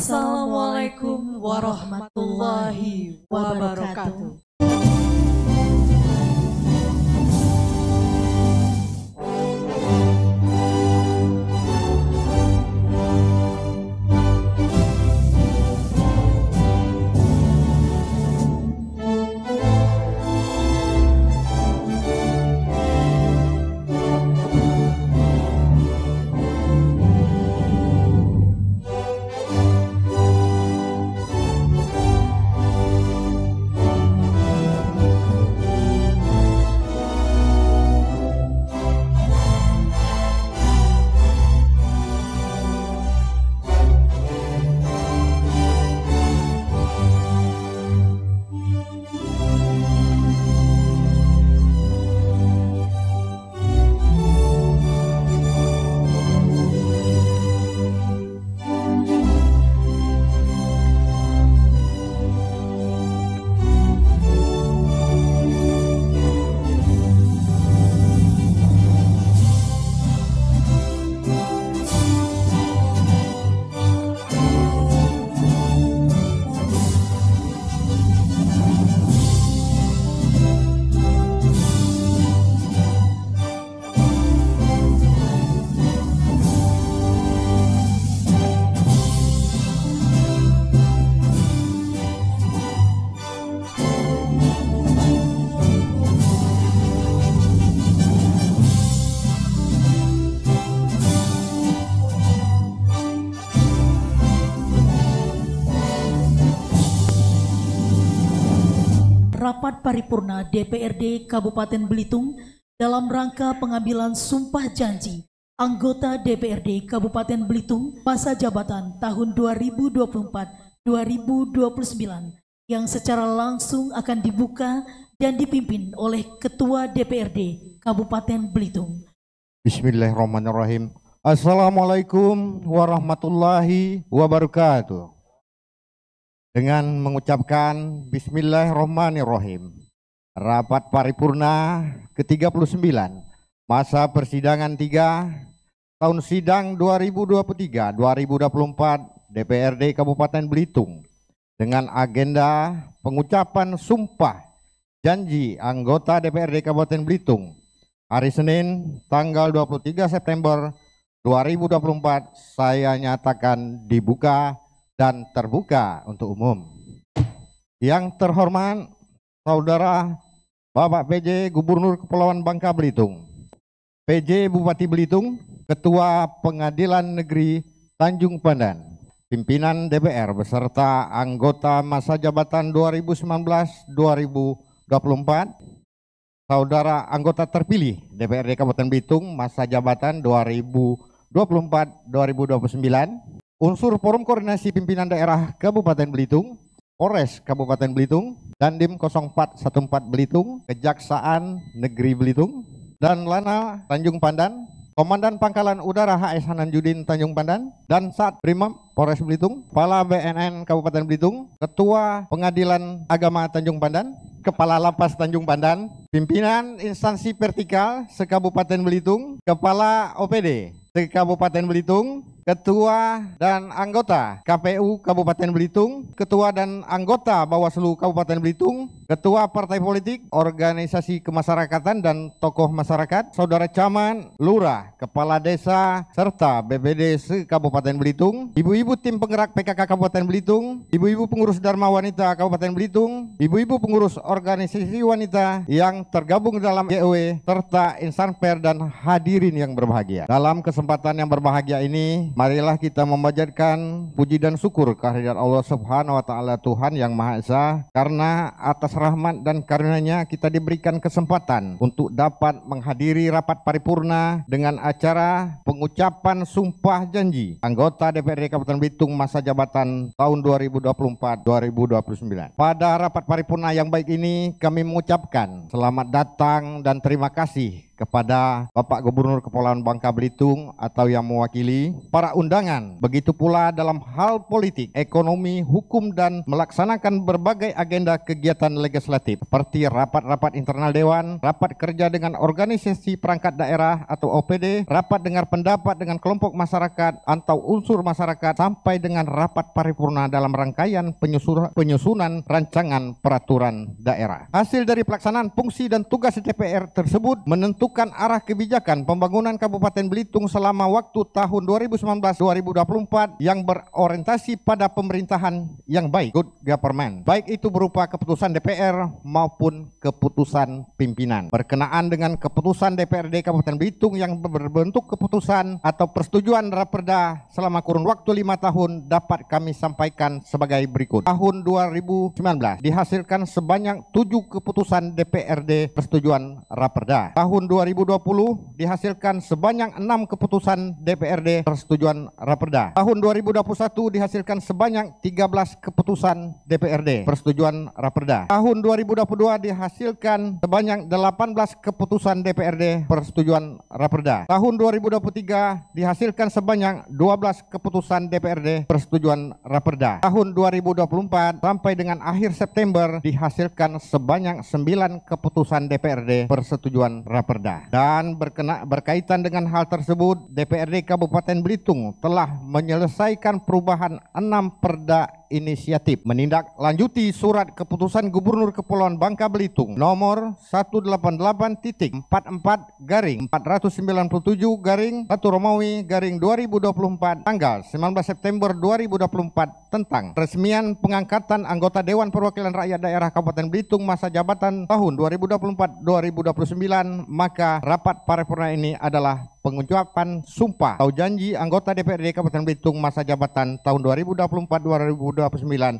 Assalamualaikum warahmatullahi wabarakatuh. Rapat Paripurna DPRD Kabupaten Belitung dalam rangka pengambilan sumpah janji anggota DPRD Kabupaten Belitung masa jabatan tahun 2024-2029 yang secara langsung akan dibuka dan dipimpin oleh Ketua DPRD Kabupaten Belitung. Bismillahirrahmanirrahim. Assalamualaikum warahmatullahi wabarakatuh. Dengan mengucapkan Bismillahirrahmanirrahim, rapat paripurna ke-39 masa persidangan 3 tahun sidang 2023-2024 DPRD Kabupaten Belitung dengan agenda pengucapan sumpah janji anggota DPRD Kabupaten Belitung hari Senin tanggal 23 September 2024 saya nyatakan dibuka dan terbuka untuk umum. Yang terhormat Saudara Bapak PJ Gubernur Kepulauan Bangka Belitung, PJ Bupati Belitung, Ketua Pengadilan Negeri Tanjung Pandan, pimpinan DPR beserta anggota masa jabatan 2019-2024, Saudara anggota terpilih DPRD Kabupaten Belitung masa jabatan 2024-2029, unsur Forum Koordinasi Pimpinan Daerah Kabupaten Belitung, Polres Kabupaten Belitung, Dandim 0414 Belitung, Kejaksaan Negeri Belitung, dan Lana Tanjung Pandan, Komandan Pangkalan Udara HS Hananjudin Tanjung Pandan, dan Sat Primap Polres Belitung, Kepala BNN Kabupaten Belitung, Ketua Pengadilan Agama Tanjung Pandan, Kepala Lapas Tanjung Pandan, pimpinan instansi vertikal se-Kabupaten Belitung, Kepala OPD se-Kabupaten Belitung, Ketua dan anggota KPU Kabupaten Belitung, Ketua dan anggota Bawaslu Kabupaten Belitung, Ketua Partai Politik, Organisasi Kemasyarakatan dan tokoh masyarakat, Saudara Camat, Lurah, Kepala Desa, serta BPD se-Kabupaten Belitung, ibu-ibu tim penggerak PKK Kabupaten Belitung, ibu-ibu pengurus Dharma Wanita Kabupaten Belitung, ibu-ibu pengurus organisasi wanita yang tergabung dalam GOW, serta insan per dan hadirin yang berbahagia. Dalam kesempatan yang berbahagia ini, marilah kita memanjatkan puji dan syukur kehadirat Allah Subhanahu wa taala Tuhan yang Maha Esa, karena atas rahmat dan karunia-Nya kita diberikan kesempatan untuk dapat menghadiri rapat paripurna dengan acara pengucapan sumpah janji anggota DPRD Kabupaten Belitung masa jabatan tahun 2024-2029. Pada rapat paripurna yang baik ini kami mengucapkan selamat datang dan terima kasih kepada Bapak Gubernur Kepulauan Bangka Belitung atau yang mewakili, para undangan, begitu pula dalam hal politik, ekonomi, hukum, dan melaksanakan berbagai agenda kegiatan legislatif seperti rapat-rapat internal Dewan, rapat kerja dengan organisasi perangkat daerah atau OPD, rapat dengar pendapat dengan kelompok masyarakat atau unsur masyarakat, sampai dengan rapat paripurna dalam rangkaian penyusunan rancangan peraturan daerah. Hasil dari pelaksanaan fungsi dan tugas DPR tersebut menentukan arah kebijakan pembangunan Kabupaten Belitung selama waktu tahun 2019-2024 yang berorientasi pada pemerintahan yang baik, good government, baik itu berupa keputusan DPR maupun keputusan pimpinan. Berkenaan dengan keputusan DPRD Kabupaten Belitung yang berbentuk keputusan atau persetujuan Raperda selama kurun waktu 5 tahun dapat kami sampaikan sebagai berikut. Tahun 2019 dihasilkan sebanyak 7 keputusan DPRD persetujuan Raperda. Tahun 2020 dihasilkan sebanyak 6 keputusan DPRD persetujuan Raperda. Tahun 2021 dihasilkan sebanyak 13 keputusan DPRD persetujuan Raperda. Tahun 2022 dihasilkan sebanyak 18 keputusan DPRD persetujuan Raperda. Tahun 2023 dihasilkan sebanyak 12 keputusan DPRD persetujuan Raperda. Tahun 2024 sampai dengan akhir September dihasilkan sebanyak 9 keputusan DPRD persetujuan Raperda. Dan berkaitan dengan hal tersebut, DPRD Kabupaten Belitung telah menyelesaikan perubahan 6 perda inisiatif menindaklanjuti surat keputusan Gubernur Kepulauan Bangka Belitung nomor 188/497/1 Romawi /2024 tanggal 19 September 2024 tentang peresmian pengangkatan anggota Dewan Perwakilan Rakyat Daerah Kabupaten Belitung masa jabatan tahun 2024-2029, maka rapat paripurna ini adalah pengucapan sumpah atau janji anggota DPRD Kabupaten Belitung masa jabatan tahun 2024-2029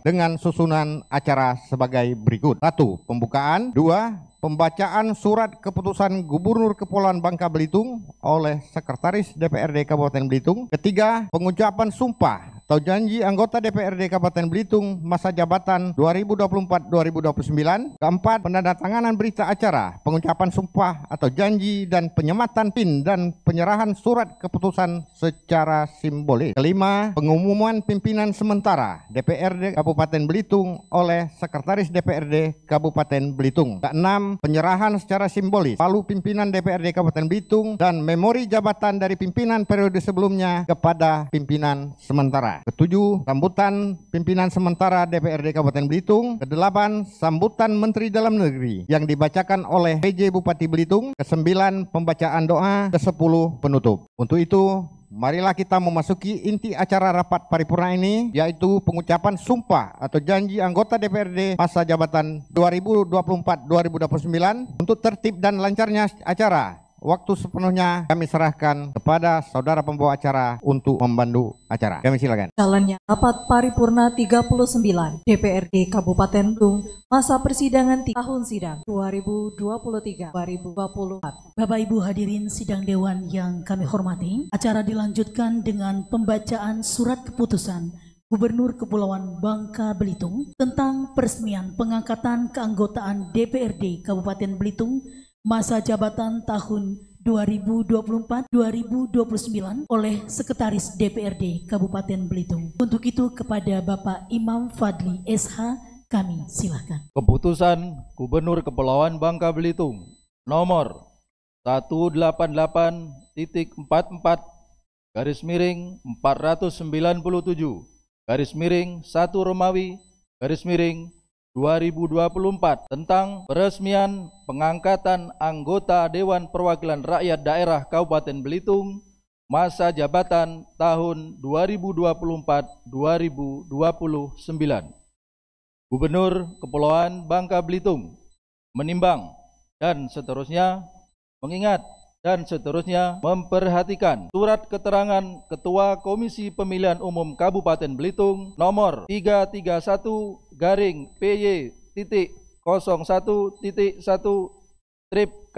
dengan susunan acara sebagai berikut. 1. Pembukaan. 2. Pembacaan surat keputusan Gubernur Kepulauan Bangka Belitung oleh Sekretaris DPRD Kabupaten Belitung. 3. Pengucapan sumpah atau janji anggota DPRD Kabupaten Belitung masa jabatan 2024-2029. 4. Penandatanganan berita acara, pengucapan sumpah atau janji dan penyematan PIN dan penyerahan surat keputusan secara simbolis. 5. Pengumuman pimpinan sementara DPRD Kabupaten Belitung oleh Sekretaris DPRD Kabupaten Belitung. 6. Penyerahan secara simbolis palu pimpinan DPRD Kabupaten Belitung dan memori jabatan dari pimpinan periode sebelumnya kepada pimpinan sementara. 7. Sambutan pimpinan sementara DPRD Kabupaten Belitung. 8. Sambutan Menteri Dalam Negeri yang dibacakan oleh PJ Bupati Belitung. 9. Pembacaan doa. 10. Penutup. Untuk itu, marilah kita memasuki inti acara rapat paripurna ini, yaitu pengucapan sumpah atau janji anggota DPRD masa jabatan 2024-2029. Untuk tertib dan lancarnya acara, waktu sepenuhnya kami serahkan kepada saudara pembawa acara untuk membantu acara. Kami silakan. Jalannya rapat paripurna 39 DPRD Kabupaten Belitung masa persidangan tahun sidang 2023-2024. Bapak Ibu hadirin sidang dewan yang kami hormati, acara dilanjutkan dengan pembacaan surat keputusan Gubernur Kepulauan Bangka Belitung tentang peresmian pengangkatan keanggotaan DPRD Kabupaten Belitung masa jabatan tahun 2024-2029 oleh Sekretaris DPRD Kabupaten Belitung. Untuk itu kepada Bapak Imam Fadli SH kami silakan. Keputusan Gubernur Kepulauan Bangka Belitung nomor 188/497/1 Romawi /2024 tentang peresmian pengangkatan anggota Dewan Perwakilan Rakyat Daerah Kabupaten Belitung masa jabatan tahun 2024-2029. Gubernur Kepulauan Bangka Belitung menimbang dan seterusnya mengingat dan seterusnya memperhatikan surat keterangan Ketua Komisi Pemilihan Umum Kabupaten Belitung nomor 331/PY.01.1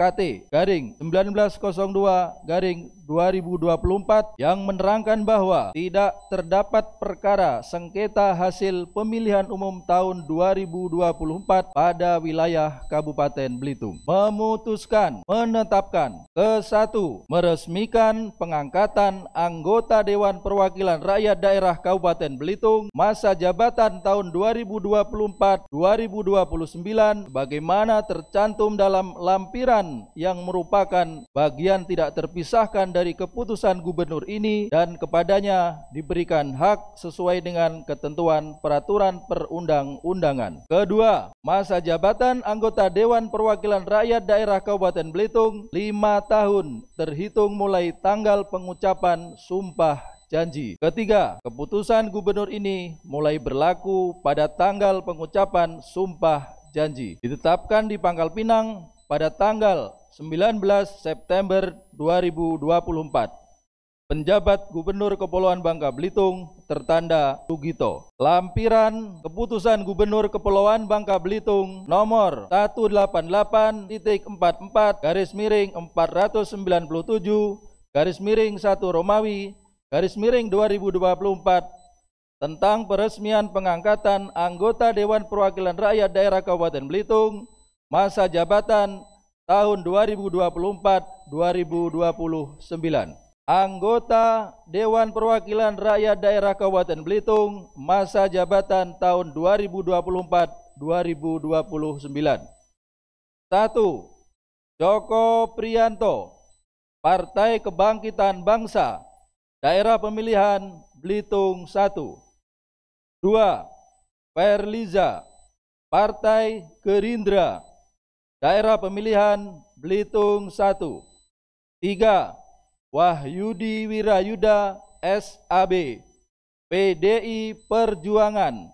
KT-1902-2024 yang menerangkan bahwa tidak terdapat perkara sengketa hasil pemilihan umum tahun 2024 pada wilayah Kabupaten Belitung. Memutuskan menetapkan ke-1, meresmikan pengangkatan anggota Dewan Perwakilan Rakyat Daerah Kabupaten Belitung masa jabatan tahun 2024-2029 bagaimana tercantum dalam lampiran yang merupakan bagian tidak terpisahkan dari keputusan gubernur ini dan kepadanya diberikan hak sesuai dengan ketentuan peraturan perundang-undangan. Kedua, masa jabatan anggota Dewan Perwakilan Rakyat Daerah Kabupaten Belitung 5 tahun terhitung mulai tanggal pengucapan sumpah janji. Ketiga, keputusan gubernur ini mulai berlaku pada tanggal pengucapan sumpah janji. Ditetapkan di Pangkal Pinang pada tanggal 19 September 2024. Penjabat Gubernur Kepulauan Bangka Belitung tertanda Sugito. Lampiran Keputusan Gubernur Kepulauan Bangka Belitung nomor 188/497/1 Romawi /2024 tentang peresmian pengangkatan anggota Dewan Perwakilan Rakyat Daerah Kabupaten Belitung masa jabatan tahun 2024-2029. Anggota Dewan Perwakilan Rakyat Daerah Kabupaten Belitung masa jabatan tahun 2024-2029. 1. Joko Priyanto, Partai Kebangkitan Bangsa, Daerah Pemilihan Belitung 1. 2. Perliza, Partai Gerindra, Daerah Pemilihan Belitung 1. 3. Wahyudi Wirayuda SAB, PDI Perjuangan,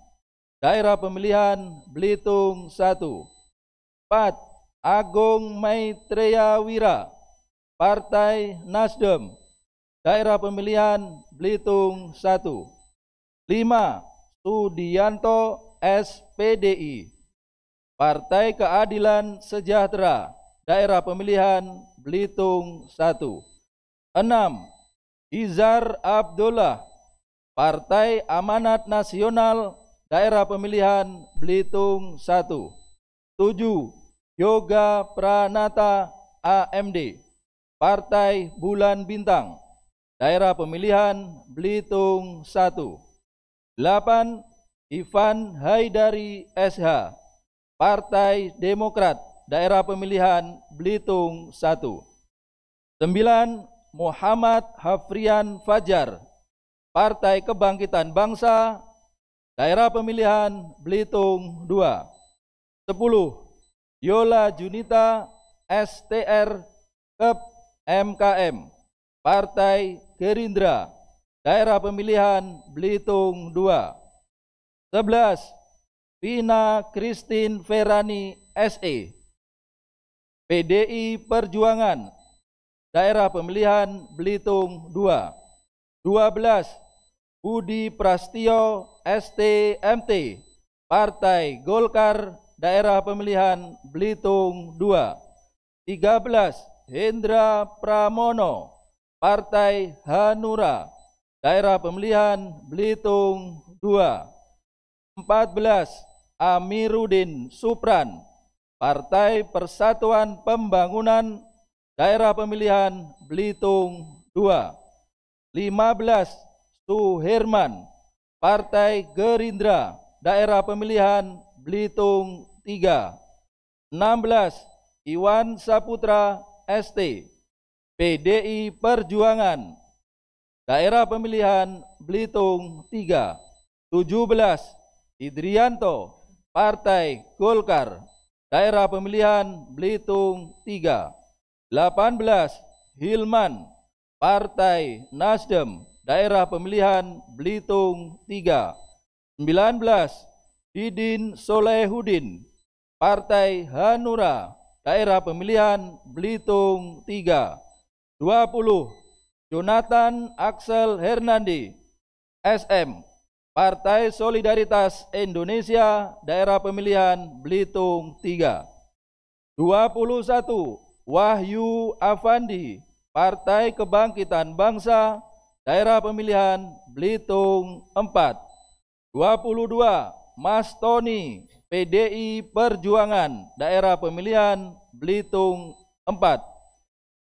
Daerah Pemilihan Belitung 1. 4. Agung Maitreya Wira, Partai Nasdem, Daerah Pemilihan Belitung 1. 5. Sudianto SPDI, Partai Keadilan Sejahtera, Daerah Pemilihan Belitung 1. 6. Izar Abdullah, Partai Amanat Nasional, Daerah Pemilihan Belitung 1. 7. Yoga Pranata AMD, Partai Bulan Bintang, Daerah Pemilihan Belitung 1. 8. Ivan Haidari SH, Partai Demokrat, Daerah Pemilihan Belitung 1. 9. Muhammad Hafrian Fajar, Partai Kebangkitan Bangsa, Daerah Pemilihan Belitung 2. 10. Yola Junita STR Kep MKM, Partai Gerindra, Daerah Pemilihan Belitung 2. 11. Vina Christine Ferani SE, PDI Perjuangan, Daerah Pemilihan Belitung 2. 12. Budi Prastio STMT, Partai Golkar, Daerah Pemilihan Belitung 2. 13. Hendra Pramono, Partai Hanura, Daerah Pemilihan Belitung 2. 14. Amiruddin Supran, Partai Persatuan Pembangunan, Daerah Pemilihan Belitung 2. 15. Suherman, Partai Gerindra, Daerah Pemilihan Belitung 3. 16. Iwan Saputra ST, PDI Perjuangan, Daerah Pemilihan Belitung 3. 17. Idrianto, Partai Golkar, Daerah Pemilihan Belitung 3. 18. Hilman, Partai Nasdem, Daerah Pemilihan Belitung 3. 19. Didin Solehudin, Partai Hanura, Daerah Pemilihan Belitung 3. 20. Jonathan Axel Hernandi SM, Partai Solidaritas Indonesia, Daerah Pemilihan Belitung 3. 21. Wahyu Afandi, Partai Kebangkitan Bangsa, Daerah Pemilihan Belitung 4. 22, Mas Tony, PDI Perjuangan, Daerah Pemilihan Belitung 4.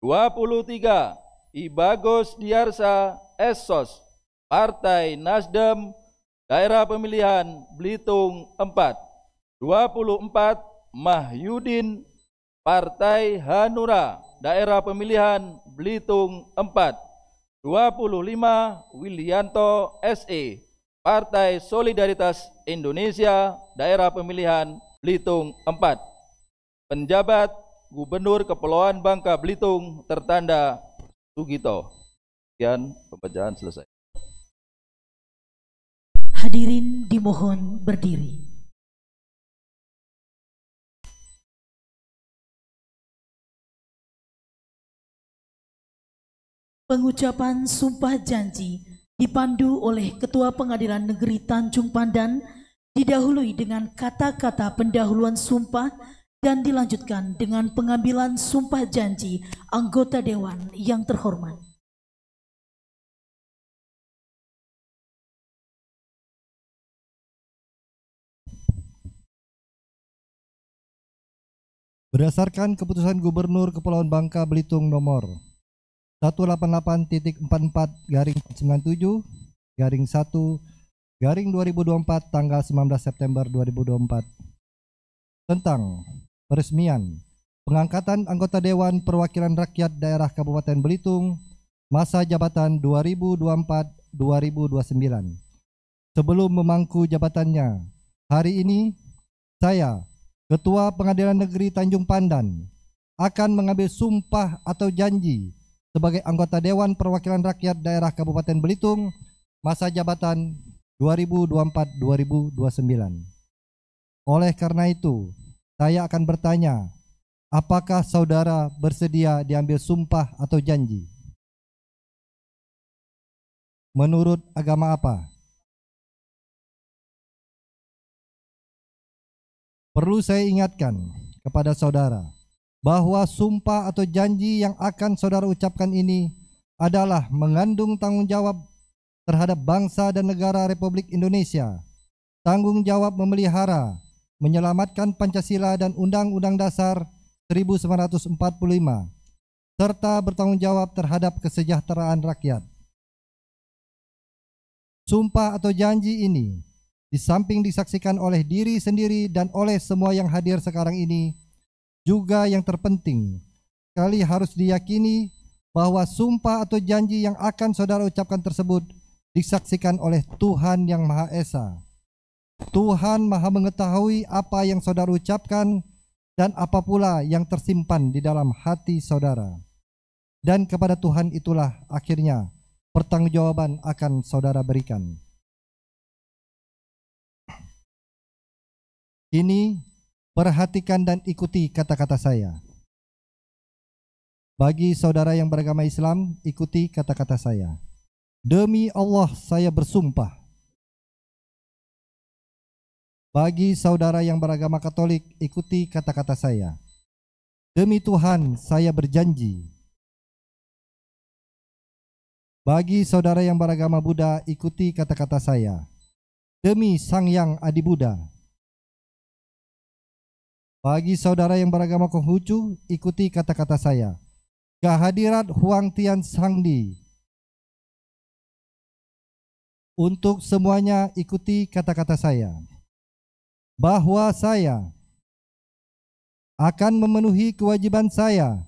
23, Ibagos Diarsa Esos, Partai Nasdem, Daerah Pemilihan Belitung 4. 24, Mahyudin, Partai Hanura, Daerah Pemilihan Belitung 4. 25, Willianto SE, Partai Solidaritas Indonesia, Daerah Pemilihan Belitung 4. Penjabat Gubernur Kepulauan Bangka Belitung tertanda Sugito. Sekian, pembacaan selesai. Hadirin dimohon berdiri. Pengucapan sumpah janji dipandu oleh Ketua Pengadilan Negeri Tanjung Pandan, didahului dengan kata-kata pendahuluan sumpah dan dilanjutkan dengan pengambilan sumpah janji anggota Dewan yang terhormat. Berdasarkan keputusan Gubernur Kepulauan Bangka Belitung nomor 188.44-97-1-2024 tanggal 19 September 2024 tentang peresmian pengangkatan anggota Dewan Perwakilan Rakyat Daerah Kabupaten Belitung masa jabatan 2024-2029. Sebelum memangku jabatannya, hari ini saya, Ketua Pengadilan Negeri Tanjung Pandan, akan mengambil sumpah atau janji sebagai anggota Dewan Perwakilan Rakyat Daerah Kabupaten Belitung masa jabatan 2024-2029. Oleh karena itu, saya akan bertanya, apakah saudara bersedia diambil sumpah atau janji? Menurut agama apa? Perlu saya ingatkan kepada saudara bahwa sumpah atau janji yang akan saudara ucapkan ini adalah mengandung tanggung jawab terhadap bangsa dan negara Republik Indonesia, tanggung jawab memelihara, menyelamatkan Pancasila dan Undang-Undang Dasar 1945, serta bertanggung jawab terhadap kesejahteraan rakyat. Sumpah atau janji ini, di samping disaksikan oleh diri sendiri dan oleh semua yang hadir sekarang ini, juga yang terpenting, sekali harus diyakini bahwa sumpah atau janji yang akan saudara ucapkan tersebut disaksikan oleh Tuhan Yang Maha Esa. Tuhan Maha mengetahui apa yang saudara ucapkan dan apa pula yang tersimpan di dalam hati saudara. Dan kepada Tuhan itulah akhirnya pertanggungjawaban akan saudara berikan. Kini perhatikan dan ikuti kata-kata saya. Bagi saudara yang beragama Islam, ikuti kata-kata saya. Demi Allah saya bersumpah. Bagi saudara yang beragama Katolik, ikuti kata-kata saya. Demi Tuhan saya berjanji. Bagi saudara yang beragama Buddha, ikuti kata-kata saya. Demi Sang Yang Adi Buddha. Bagi saudara yang beragama Konghucu, ikuti kata-kata saya. Kehadirat Huang Tian Sangdi. Untuk semuanya ikuti kata-kata saya. Bahwa saya akan memenuhi kewajiban saya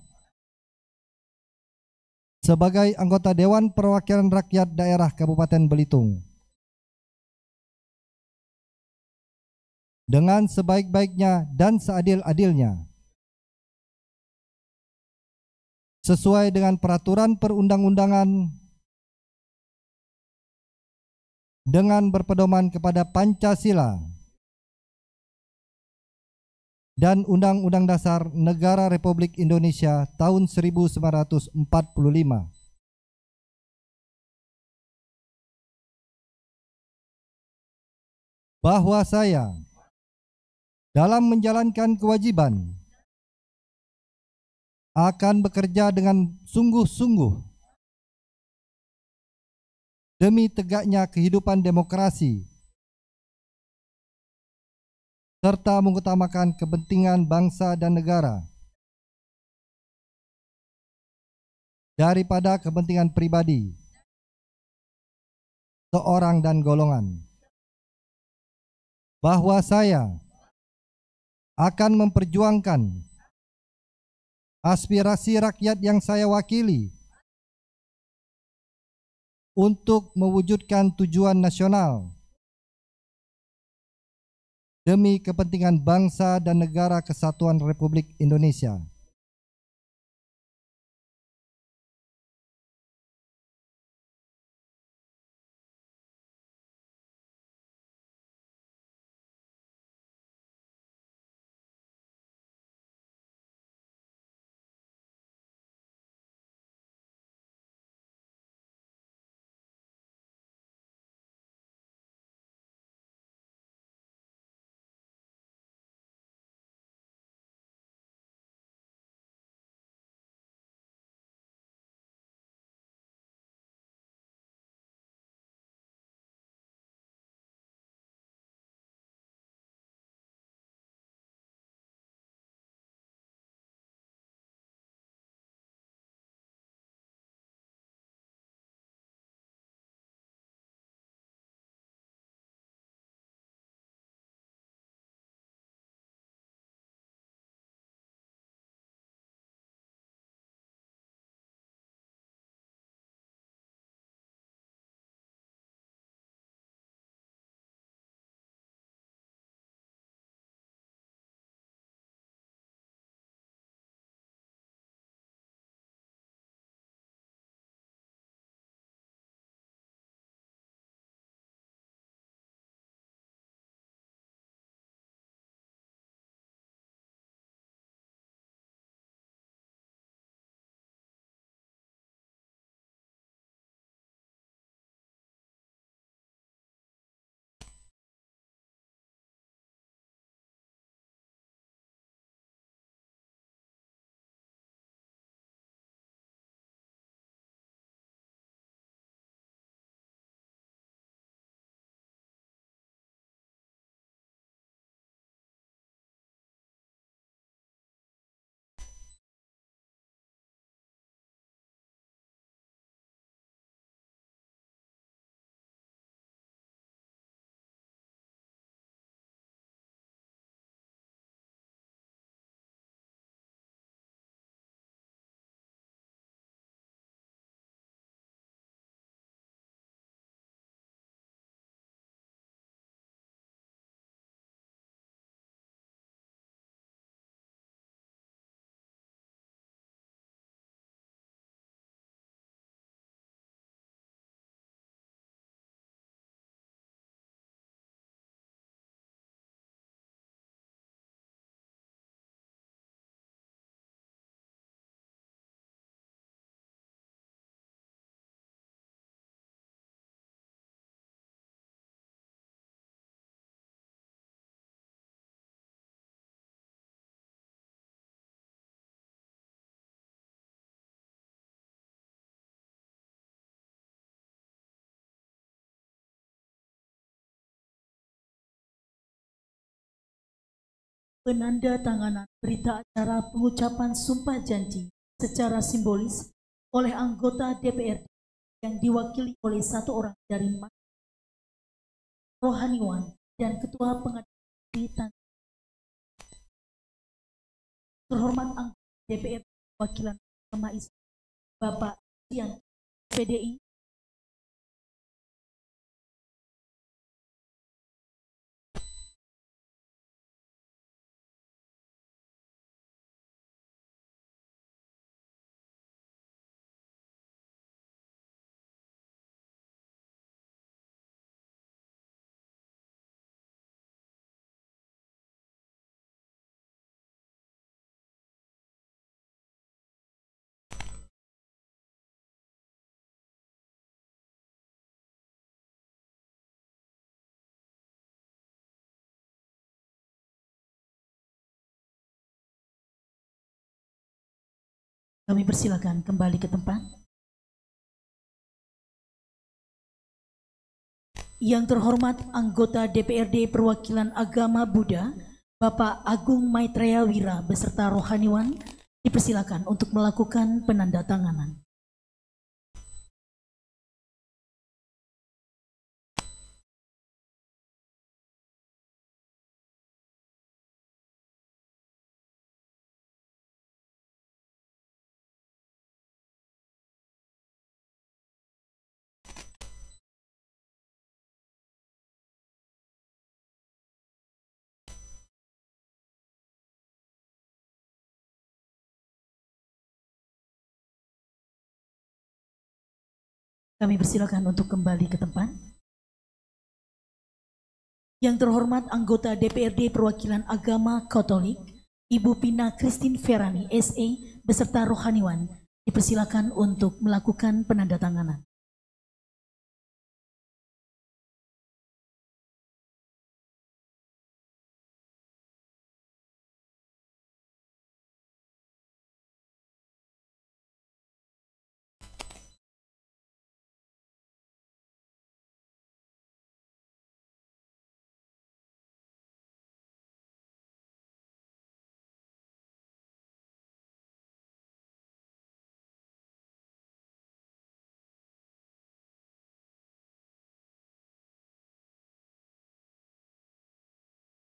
sebagai anggota Dewan Perwakilan Rakyat Daerah Kabupaten Belitung dengan sebaik-baiknya dan seadil-adilnya, sesuai dengan peraturan perundang-undangan, dengan berpedoman kepada Pancasila dan Undang-Undang Dasar Negara Republik Indonesia tahun 1945. Bahwa saya dalam menjalankan kewajiban akan bekerja dengan sungguh-sungguh demi tegaknya kehidupan demokrasi serta mengutamakan kepentingan bangsa dan negara daripada kepentingan pribadi seorang dan golongan. Bahwa saya akan memperjuangkan aspirasi rakyat yang saya wakili untuk mewujudkan tujuan nasional demi kepentingan bangsa dan negara kesatuan Republik Indonesia. Penandatanganan berita acara pengucapan sumpah janji secara simbolis oleh anggota DPRD yang diwakili oleh satu orang dari rohaniwan dan Ketua Pengadilan Terhormat anggota DPRD Wakilan Agama Islam Bapak Dian PDI Kami persilakan kembali ke tempat. Yang terhormat anggota DPRD Perwakilan Agama Buddha, Bapak Agung Maitreya Wira beserta rohaniwan, dipersilakan untuk melakukan penandatanganan. Kami persilakan untuk kembali ke tempat. Yang terhormat anggota DPRD Perwakilan Agama Katolik, Ibu Pina Christine Ferrani, SE, beserta rohaniwan, dipersilakan untuk melakukan penandatanganan.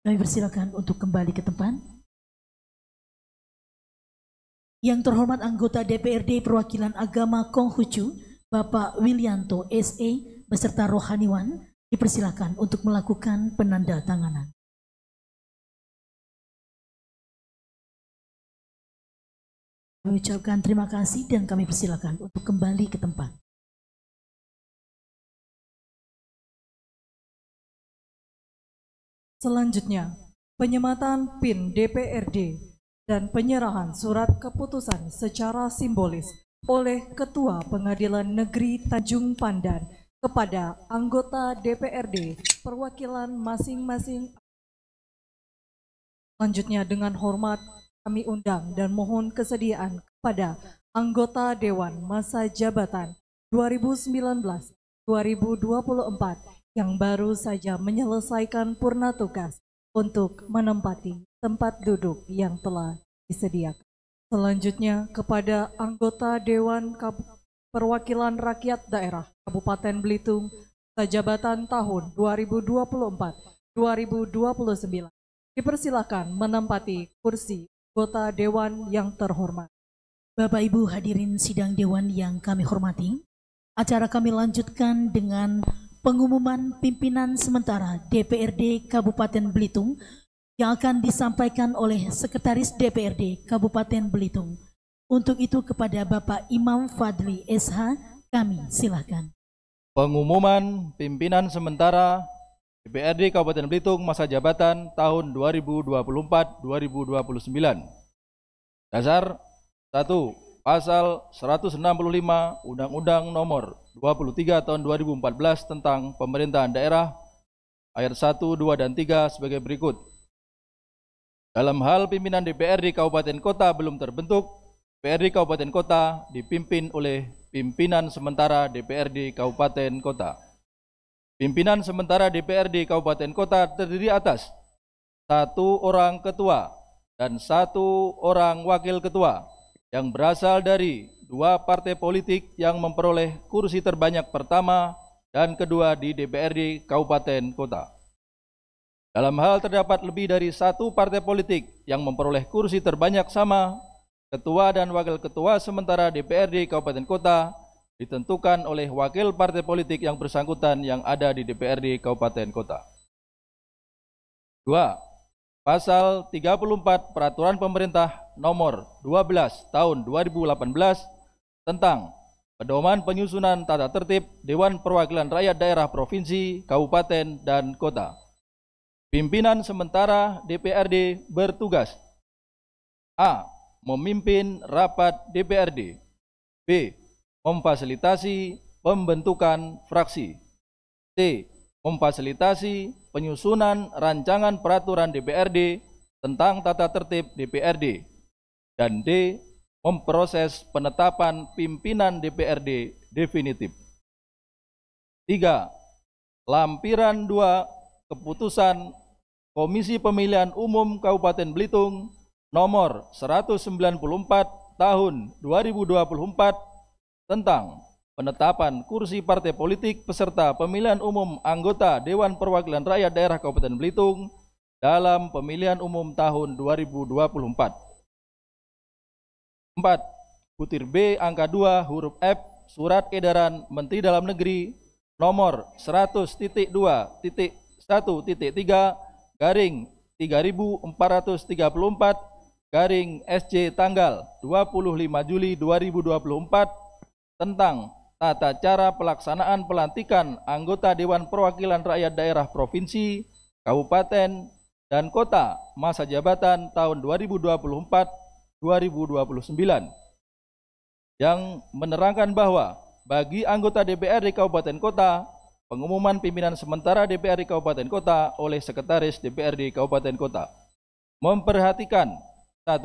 Kami persilakan untuk kembali ke tempat. Yang terhormat anggota DPRD Perwakilan Agama Konghucu, Bapak Willianto SE beserta rohaniwan, dipersilakan untuk melakukan penandatanganan. Kami ucapkan terima kasih dan kami persilakan untuk kembali ke tempat. Selanjutnya, penyematan PIN DPRD dan penyerahan surat keputusan secara simbolis oleh Ketua Pengadilan Negeri Tanjung Pandan kepada anggota DPRD perwakilan masing-masing. Selanjutnya, dengan hormat kami undang dan mohon kesediaan kepada anggota Dewan Masa Jabatan 2019-2024 yang baru saja menyelesaikan purna tugas untuk menempati tempat duduk yang telah disediakan. Selanjutnya, kepada anggota Dewan Perwakilan Rakyat Daerah Kabupaten Belitung Jabatan tahun 2024-2029 dipersilakan menempati kursi anggota Dewan yang terhormat. Bapak Ibu hadirin sidang Dewan yang kami hormati, acara kami lanjutkan dengan pengumuman pimpinan sementara DPRD Kabupaten Belitung yang akan disampaikan oleh Sekretaris DPRD Kabupaten Belitung. Untuk itu kepada Bapak Imam Fadli SH, kami silakan. Pengumuman pimpinan sementara DPRD Kabupaten Belitung masa jabatan tahun 2024-2029. Dasar 1. Pasal 165 Undang-Undang Nomor 23 Tahun 2014 tentang Pemerintahan Daerah ayat 1, 2, dan 3 sebagai berikut. Dalam hal pimpinan DPRD Kabupaten Kota belum terbentuk, DPRD Kabupaten Kota dipimpin oleh pimpinan sementara DPRD Kabupaten Kota. Pimpinan sementara DPRD Kabupaten Kota terdiri atas 1 orang ketua dan 1 orang wakil ketua yang berasal dari 2 partai politik yang memperoleh kursi terbanyak pertama dan kedua di DPRD Kabupaten Kota. Dalam hal terdapat lebih dari 1 partai politik yang memperoleh kursi terbanyak sama, ketua dan wakil ketua sementara DPRD Kabupaten Kota ditentukan oleh wakil partai politik yang bersangkutan yang ada di DPRD Kabupaten Kota. 2. Pasal 34 Peraturan Pemerintah Nomor 12 Tahun 2018 tentang pedoman penyusunan tata tertib Dewan Perwakilan Rakyat Daerah Provinsi, Kabupaten, dan Kota. Pimpinan sementara DPRD bertugas: A. Memimpin rapat DPRD. B. Memfasilitasi pembentukan fraksi. C. Memfasilitasi penyusunan rancangan peraturan DPRD tentang tata tertib DPRD. Dan D. memproses penetapan pimpinan DPRD definitif. 3. Lampiran 2 Keputusan Komisi Pemilihan Umum Kabupaten Belitung nomor 194 tahun 2024 tentang penetapan kursi partai politik peserta pemilihan umum anggota Dewan Perwakilan Rakyat Daerah Kabupaten Belitung dalam pemilihan umum tahun 2024. 4. Butir B angka 2 huruf F Surat Edaran Menteri Dalam Negeri nomor 100.2.1.3 garing 3434 garing SJ tanggal 25 Juli 2024 tentang tata cara pelaksanaan pelantikan anggota Dewan Perwakilan Rakyat Daerah Provinsi, Kabupaten, dan Kota masa jabatan tahun 2024-2029 yang menerangkan bahwa bagi anggota DPRD Kabupaten Kota, pengumuman pimpinan sementara DPRD Kabupaten Kota oleh Sekretaris DPRD Kabupaten Kota memperhatikan 1.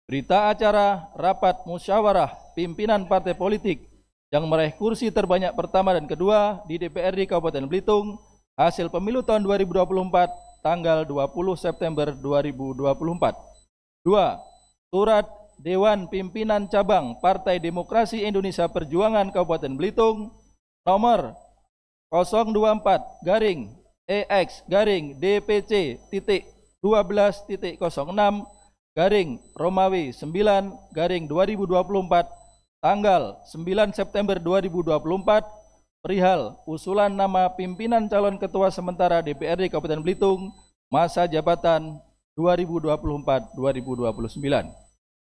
Berita acara rapat musyawarah pimpinan partai politik yang meraih kursi terbanyak pertama dan kedua di DPRD Kabupaten Belitung hasil pemilu tahun 2024 tanggal 20 September 2024. 2. Surat Dewan Pimpinan Cabang Partai Demokrasi Indonesia Perjuangan Kabupaten Belitung nomor 024-DX-12.00/Romawi 9/2024 tanggal 9 September 2024 perihal usulan nama pimpinan calon ketua sementara DPRD Kabupaten Belitung masa jabatan 2024-2029.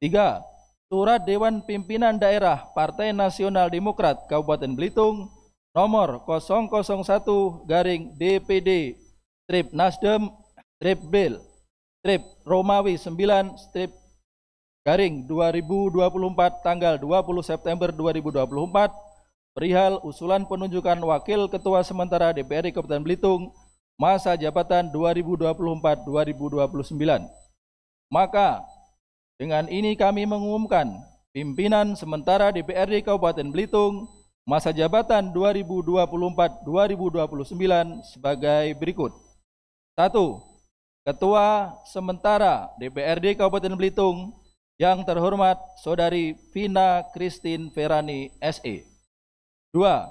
3. Surat Dewan Pimpinan Daerah Partai Nasional Demokrat Kabupaten Belitung nomor 001-Nasdem-Bel-Romawi 9/2024 tanggal 20 September 2024 perihal usulan penunjukan wakil ketua sementara DPRD Kabupaten Belitung masa jabatan 2024-2029. Maka dengan ini kami mengumumkan pimpinan sementara DPRD Kabupaten Belitung masa jabatan 2024-2029 sebagai berikut. 1. Ketua sementara DPRD Kabupaten Belitung yang terhormat Saudari Vina Christine Ferani SE. 2.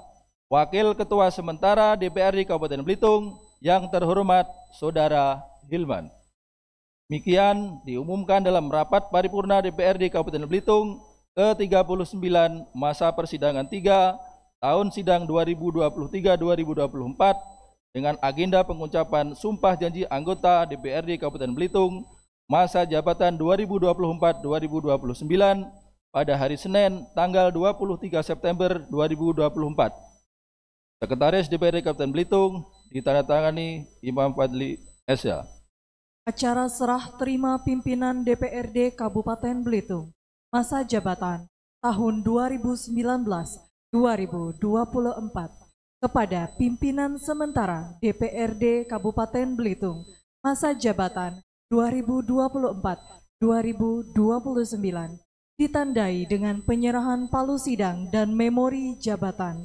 Wakil Ketua sementara DPRD Kabupaten Belitung yang terhormat Saudara Hilman. Demikian diumumkan dalam rapat paripurna DPRD Kabupaten Belitung ke-39 masa persidangan 3 tahun sidang 2023-2024 dengan agenda pengucapan sumpah janji anggota DPRD Kabupaten Belitung masa jabatan 2024-2029 pada hari Senin tanggal 23 September 2024. Sekretaris DPRD Kabupaten Belitung ditandatangani Imam Fadli S.A. Acara serah terima pimpinan DPRD Kabupaten Belitung masa jabatan tahun 2019-2024 kepada pimpinan sementara DPRD Kabupaten Belitung masa jabatan 2024-2029 ditandai dengan penyerahan palu sidang dan memori jabatan.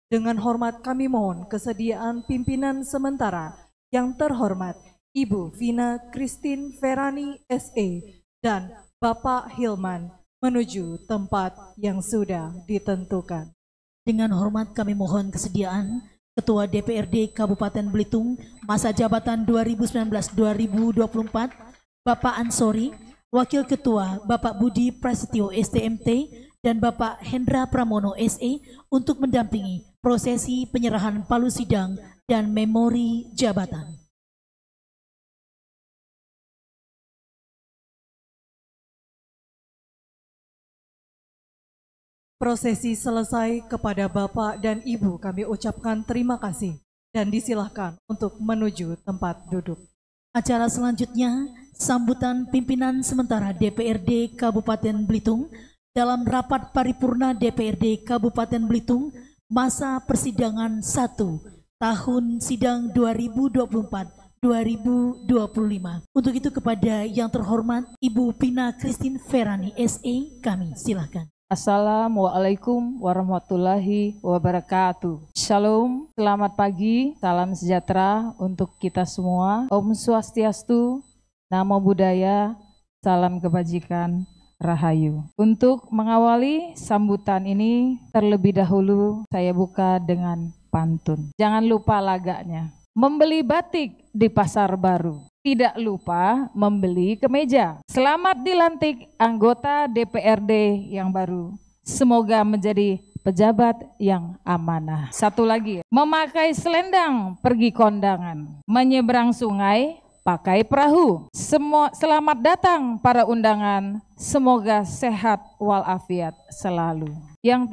Dengan hormat kami mohon kesediaan pimpinan sementara yang terhormat Ibu Vina Christine Ferani SE dan Bapak Hilman menuju tempat yang sudah ditentukan. Dengan hormat kami mohon kesediaan Ketua DPRD Kabupaten Belitung masa jabatan 2019-2024 Bapak Ansori, Wakil Ketua Bapak Budi Prasetyo STMT dan Bapak Hendra Pramono SE untuk mendampingi prosesi penyerahan palu sidang dan memori jabatan. Prosesi selesai, kepada Bapak dan Ibu kami ucapkan terima kasih dan disilahkan untuk menuju tempat duduk. Acara selanjutnya, sambutan pimpinan sementara DPRD Kabupaten Belitung dalam rapat paripurna DPRD Kabupaten Belitung masa persidangan 1 tahun sidang 2025. Untuk itu kepada yang terhormat Ibu Vina Christine Ferani SE, kami silakan. Assalamualaikum warahmatullahi wabarakatuh. Shalom, selamat pagi, salam sejahtera untuk kita semua. Om Swastiastu, Namo Buddhaya, salam kebajikan, Rahayu. Untuk mengawali sambutan ini, terlebih dahulu saya buka dengan pantun. Jangan lupa lagaknya. Membeli batik di pasar baru. Tidak lupa membeli kemeja. Selamat dilantik anggota DPRD yang baru. Semoga menjadi pejabat yang amanah. Satu lagi, memakai selendang pergi kondangan. Menyeberang sungai pakai perahu. Selamat datang para undangan. Semoga sehat walafiat selalu. Yang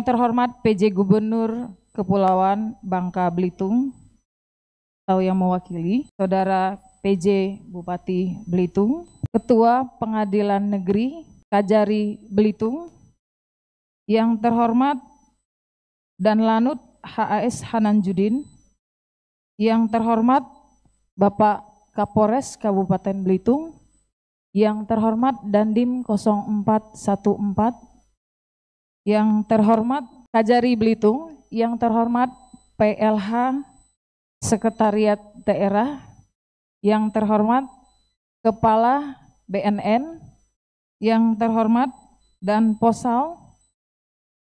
terhormat PJ Gubernur Kepulauan Bangka Belitung atau yang mewakili, Saudara PJ Bupati Belitung, Ketua Pengadilan Negeri Kajari Belitung, yang terhormat Dan Lanut HAS Hananjudin, yang terhormat Bapak Kapolres Kabupaten Belitung, yang terhormat Dandim 0414, yang terhormat Kajari Belitung, yang terhormat PLH Sekretariat Daerah, yang terhormat Kepala BNN, yang terhormat Dan Posal,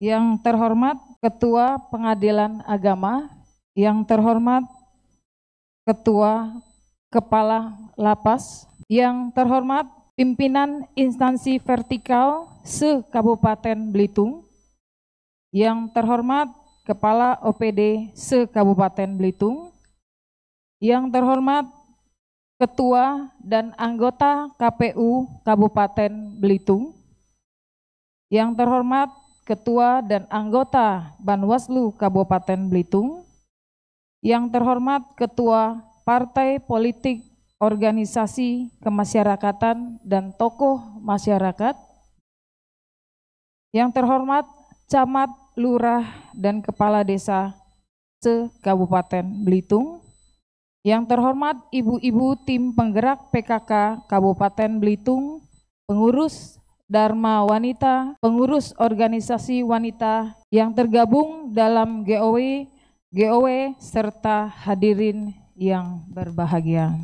yang terhormat Ketua Pengadilan Agama, yang terhormat Ketua Kepala Lapas, yang terhormat pimpinan instansi vertikal se-Kabupaten Belitung, yang terhormat Kepala OPD se-Kabupaten Belitung, yang terhormat Ketua dan anggota KPU Kabupaten Belitung, yang terhormat Ketua dan anggota Banwaslu Kabupaten Belitung, yang terhormat Ketua Partai Politik, Organisasi Kemasyarakatan dan Tokoh Masyarakat, yang terhormat Camat, Lurah, dan Kepala Desa se-Kabupaten Belitung, yang terhormat ibu-ibu tim penggerak PKK Kabupaten Belitung, pengurus Dharma Wanita, pengurus organisasi wanita yang tergabung dalam GOW, serta hadirin yang berbahagia.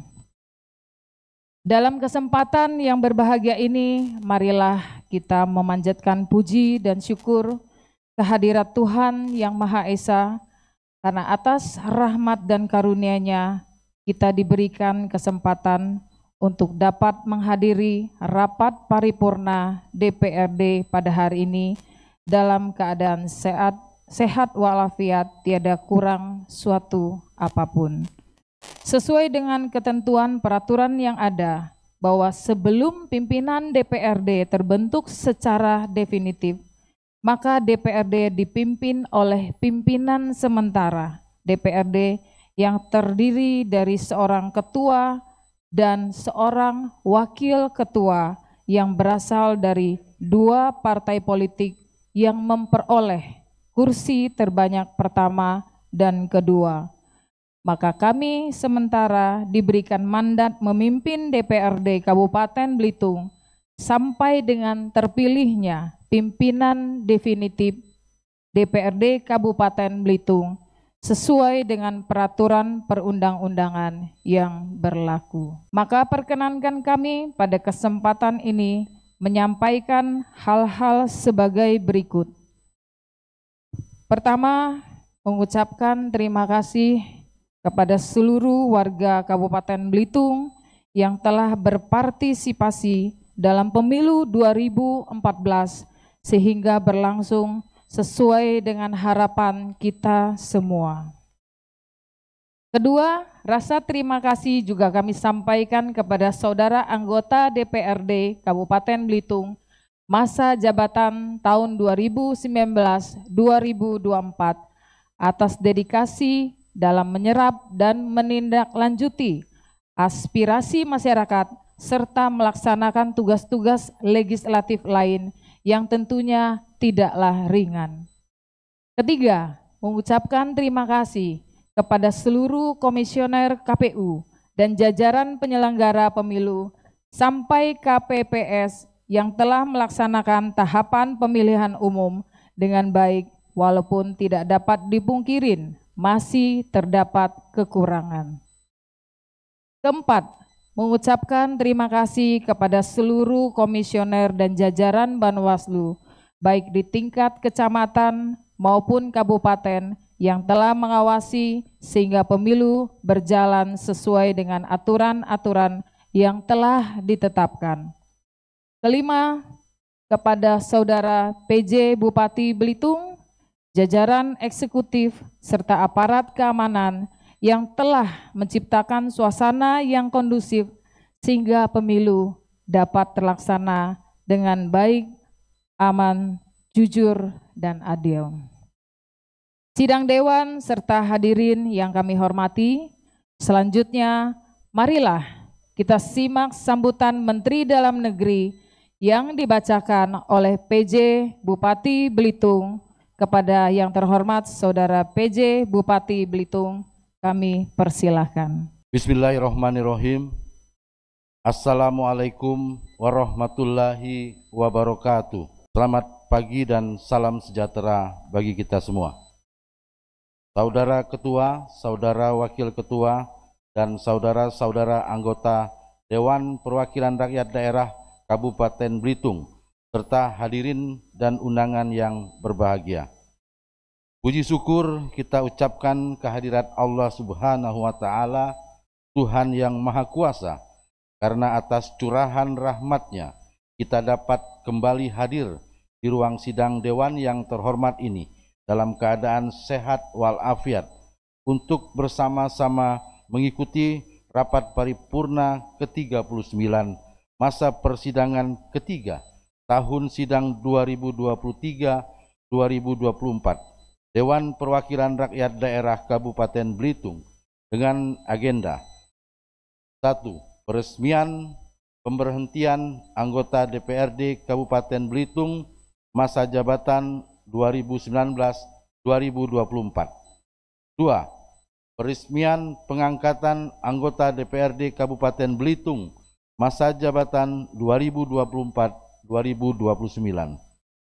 Dalam kesempatan yang berbahagia ini, marilah kita memanjatkan puji dan syukur kehadirat Tuhan Yang Maha Esa, karena atas rahmat dan karunia-Nya kita diberikan kesempatan untuk dapat menghadiri rapat paripurna DPRD pada hari ini dalam keadaan sehat walafiat, tiada kurang suatu apapun. Sesuai dengan ketentuan peraturan yang ada, bahwa sebelum pimpinan DPRD terbentuk secara definitif, maka DPRD dipimpin oleh pimpinan sementara DPRD yang terdiri dari seorang ketua dan seorang wakil ketua yang berasal dari dua partai politik yang memperoleh kursi terbanyak pertama dan kedua. Maka kami sementara diberikan mandat memimpin DPRD Kabupaten Belitung sampai dengan terpilihnya pimpinan definitif DPRD Kabupaten Belitung sesuai dengan peraturan perundang-undangan yang berlaku. Maka perkenankan kami pada kesempatan ini menyampaikan hal-hal sebagai berikut. Pertama, mengucapkan terima kasih kepada seluruh warga Kabupaten Belitung yang telah berpartisipasi dalam pemilu 2014 sehingga berlangsung sesuai dengan harapan kita semua. Kedua, rasa terima kasih juga kami sampaikan kepada saudara anggota DPRD Kabupaten Belitung masa jabatan tahun 2019-2024 atas dedikasi dalam menyerap dan menindaklanjuti aspirasi masyarakat serta melaksanakan tugas-tugas legislatif lain yang tentunya tidaklah ringan. Ketiga, mengucapkan terima kasih kepada seluruh komisioner KPU dan jajaran penyelenggara pemilu sampai KPPS yang telah melaksanakan tahapan pemilihan umum dengan baik walaupun tidak dapat dipungkirin masih terdapat kekurangan. Keempat, mengucapkan terima kasih kepada seluruh komisioner dan jajaran Banwaslu, baik di tingkat kecamatan maupun kabupaten yang telah mengawasi sehingga pemilu berjalan sesuai dengan aturan-aturan yang telah ditetapkan. Kelima, kepada Saudara PJ Bupati Belitung, jajaran eksekutif serta aparat keamanan yang telah menciptakan suasana yang kondusif sehingga pemilu dapat terlaksana dengan baik, aman, jujur, dan adil. Sidang Dewan serta hadirin yang kami hormati, selanjutnya marilah kita simak sambutan Menteri Dalam Negeri yang dibacakan oleh PJ Bupati Belitung kepada yang terhormat Saudara PJ Bupati Belitung. Kami persilahkan. Bismillahirrahmanirrahim. Assalamualaikum warahmatullahi wabarakatuh. Selamat pagi dan salam sejahtera bagi kita semua. Saudara Ketua, Saudara Wakil Ketua, dan saudara-saudara anggota Dewan Perwakilan Rakyat Daerah Kabupaten Belitung, serta hadirin dan undangan yang berbahagia. Puji syukur kita ucapkan kehadirat Allah Subhanahu wa Ta'ala, Tuhan yang Maha Kuasa, karena atas curahan rahmat-Nya kita dapat kembali hadir di ruang sidang Dewan yang terhormat ini dalam keadaan sehat walafiat untuk bersama-sama mengikuti rapat paripurna ke-39 masa persidangan ketiga tahun sidang 2023-2024 Dewan Perwakilan Rakyat Daerah Kabupaten Belitung dengan agenda 1. Peresmian pemberhentian anggota DPRD Kabupaten Belitung masa jabatan 2019-2024. 2. Peresmian pengangkatan anggota DPRD Kabupaten Belitung masa jabatan 2024-2029.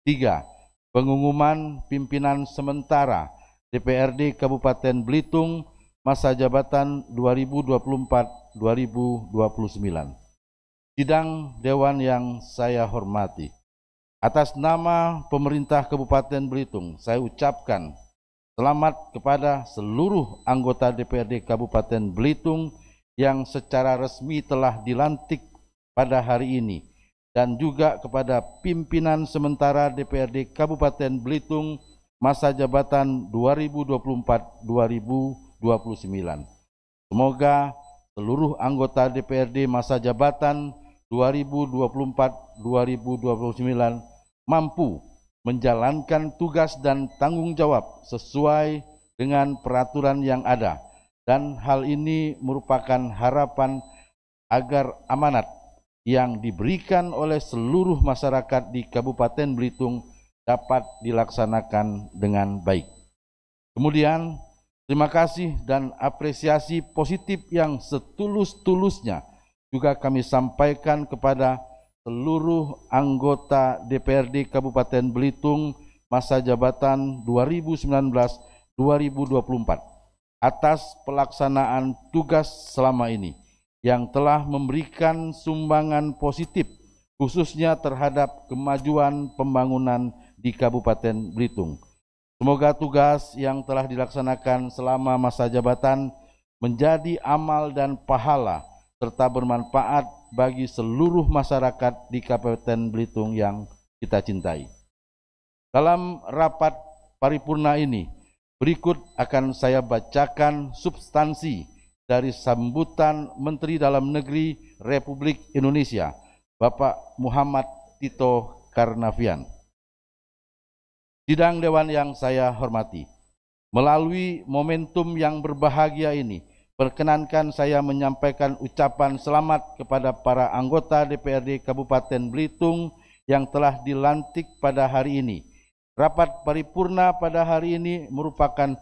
3. Pengumuman pimpinan sementara DPRD Kabupaten Belitung masa jabatan 2024-2029. Sidang Dewan yang saya hormati, atas nama pemerintah Kabupaten Belitung, saya ucapkan selamat kepada seluruh anggota DPRD Kabupaten Belitung yang secara resmi telah dilantik pada hari ini, dan juga kepada pimpinan sementara DPRD Kabupaten Belitung masa jabatan 2024-2029. Semoga seluruh anggota DPRD masa jabatan 2024-2029 mampu menjalankan tugas dan tanggung jawab sesuai dengan peraturan yang ada, dan hal ini merupakan harapan agar amanat yang diberikan oleh seluruh masyarakat di Kabupaten Belitung dapat dilaksanakan dengan baik. Kemudian, terima kasih dan apresiasi positif yang setulus-tulusnya juga kami sampaikan kepada seluruh anggota DPRD Kabupaten Belitung masa jabatan 2019-2024 atas pelaksanaan tugas selama ini, yang telah memberikan sumbangan positif khususnya terhadap kemajuan pembangunan di Kabupaten Belitung. Semoga tugas yang telah dilaksanakan selama masa jabatan menjadi amal dan pahala serta bermanfaat bagi seluruh masyarakat di Kabupaten Belitung yang kita cintai. Dalam rapat paripurna ini, berikut akan saya bacakan substansi dari sambutan Menteri Dalam Negeri Republik Indonesia, Bapak Muhammad Tito Karnavian. Sidang Dewan yang saya hormati, melalui momentum yang berbahagia ini, perkenankan saya menyampaikan ucapan selamat kepada para anggota DPRD Kabupaten Belitung yang telah dilantik pada hari ini. Rapat paripurna pada hari ini merupakan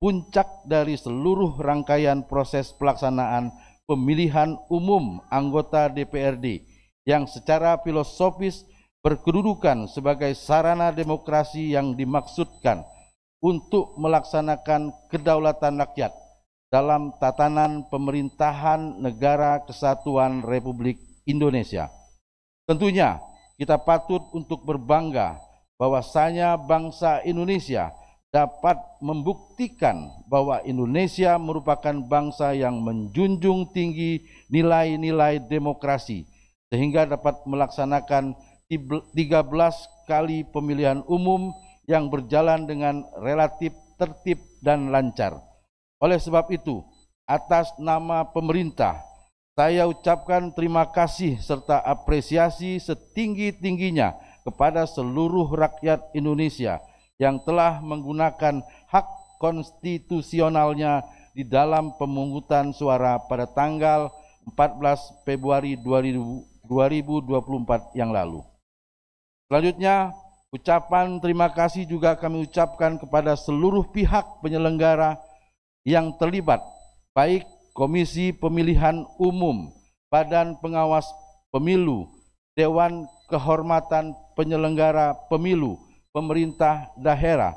puncak dari seluruh rangkaian proses pelaksanaan pemilihan umum anggota DPRD yang secara filosofis berkedudukan sebagai sarana demokrasi yang dimaksudkan untuk melaksanakan kedaulatan rakyat dalam tatanan pemerintahan Negara Kesatuan Republik Indonesia. Tentunya kita patut untuk berbangga bahwasanya bangsa Indonesia dapat membuktikan bahwa Indonesia merupakan bangsa yang menjunjung tinggi nilai-nilai demokrasi sehingga dapat melaksanakan 13 kali pemilihan umum yang berjalan dengan relatif tertib dan lancar. Oleh sebab itu, atas nama pemerintah, saya ucapkan terima kasih serta apresiasi setinggi-tingginya kepada seluruh rakyat Indonesia yang telah menggunakan hak konstitusionalnya di dalam pemungutan suara pada tanggal 14 Februari 2024 yang lalu. Selanjutnya, ucapan terima kasih juga kami ucapkan kepada seluruh pihak penyelenggara yang terlibat, baik Komisi Pemilihan Umum, Badan Pengawas Pemilu, Dewan Kehormatan Penyelenggara Pemilu, pemerintah daerah,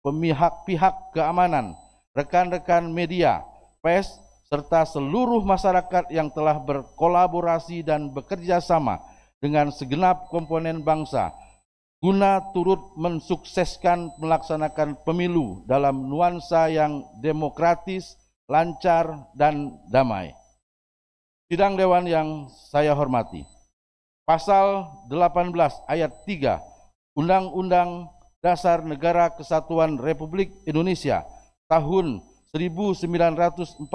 pihak-pihak keamanan, rekan-rekan media, pers, serta seluruh masyarakat yang telah berkolaborasi dan bekerja sama dengan segenap komponen bangsa guna turut mensukseskan melaksanakan pemilu dalam nuansa yang demokratis, lancar, dan damai. Sidang Dewan yang saya hormati, Pasal 18 ayat 3 Undang-Undang Dasar Negara Kesatuan Republik Indonesia tahun 1945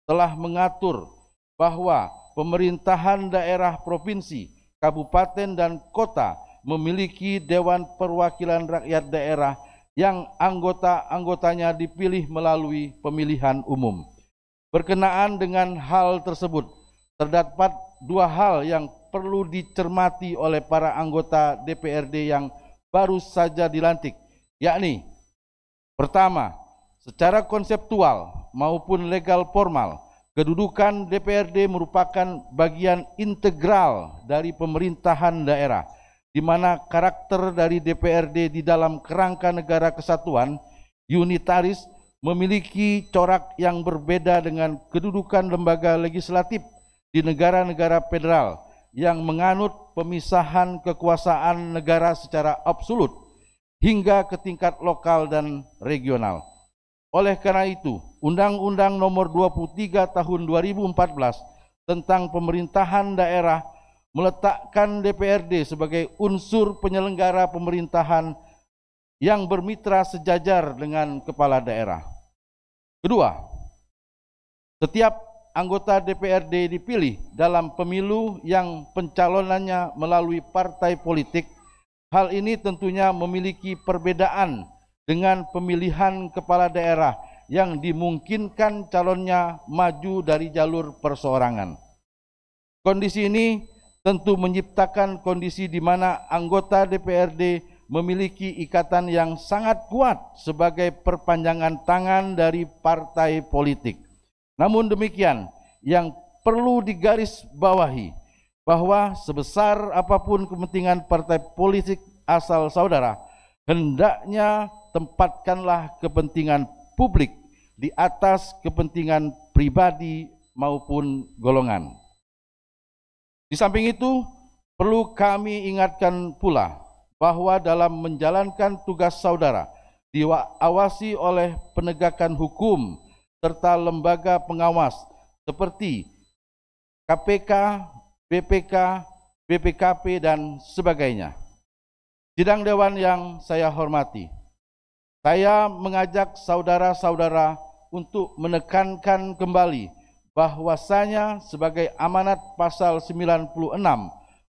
telah mengatur bahwa pemerintahan daerah provinsi, kabupaten, dan kota memiliki Dewan Perwakilan Rakyat Daerah yang anggota-anggotanya dipilih melalui pemilihan umum. Berkenaan dengan hal tersebut, terdapat dua hal yang perlu dicermati oleh para anggota DPRD yang baru saja dilantik, yakni pertama, secara konseptual maupun legal formal, kedudukan DPRD merupakan bagian integral dari pemerintahan daerah, di mana karakter dari DPRD di dalam kerangka negara kesatuan, unitaris, memiliki corak yang berbeda dengan kedudukan lembaga legislatif di negara-negara federal yang menganut pemisahan kekuasaan negara secara absolut hingga ke tingkat lokal dan regional. Oleh karena itu, Undang-Undang Nomor 23 Tahun 2014 tentang Pemerintahan Daerah meletakkan DPRD sebagai unsur penyelenggara pemerintahan yang bermitra sejajar dengan kepala daerah. Kedua, setiap anggota DPRD dipilih dalam pemilu yang pencalonannya melalui partai politik. Hal ini tentunya memiliki perbedaan dengan pemilihan kepala daerah yang dimungkinkan calonnya maju dari jalur perseorangan. Kondisi ini tentu menciptakan kondisi di mana anggota DPRD memiliki ikatan yang sangat kuat sebagai perpanjangan tangan dari partai politik. Namun demikian, yang perlu digarisbawahi bahwa sebesar apapun kepentingan partai politik asal saudara, hendaknya tempatkanlah kepentingan publik di atas kepentingan pribadi maupun golongan. Di samping itu, perlu kami ingatkan pula bahwa dalam menjalankan tugas saudara diawasi oleh penegakan hukum serta lembaga pengawas seperti KPK, BPK, BPKP, dan sebagainya. Sidang Dewan yang saya hormati, saya mengajak saudara-saudara untuk menekankan kembali bahwasanya sebagai amanat pasal 96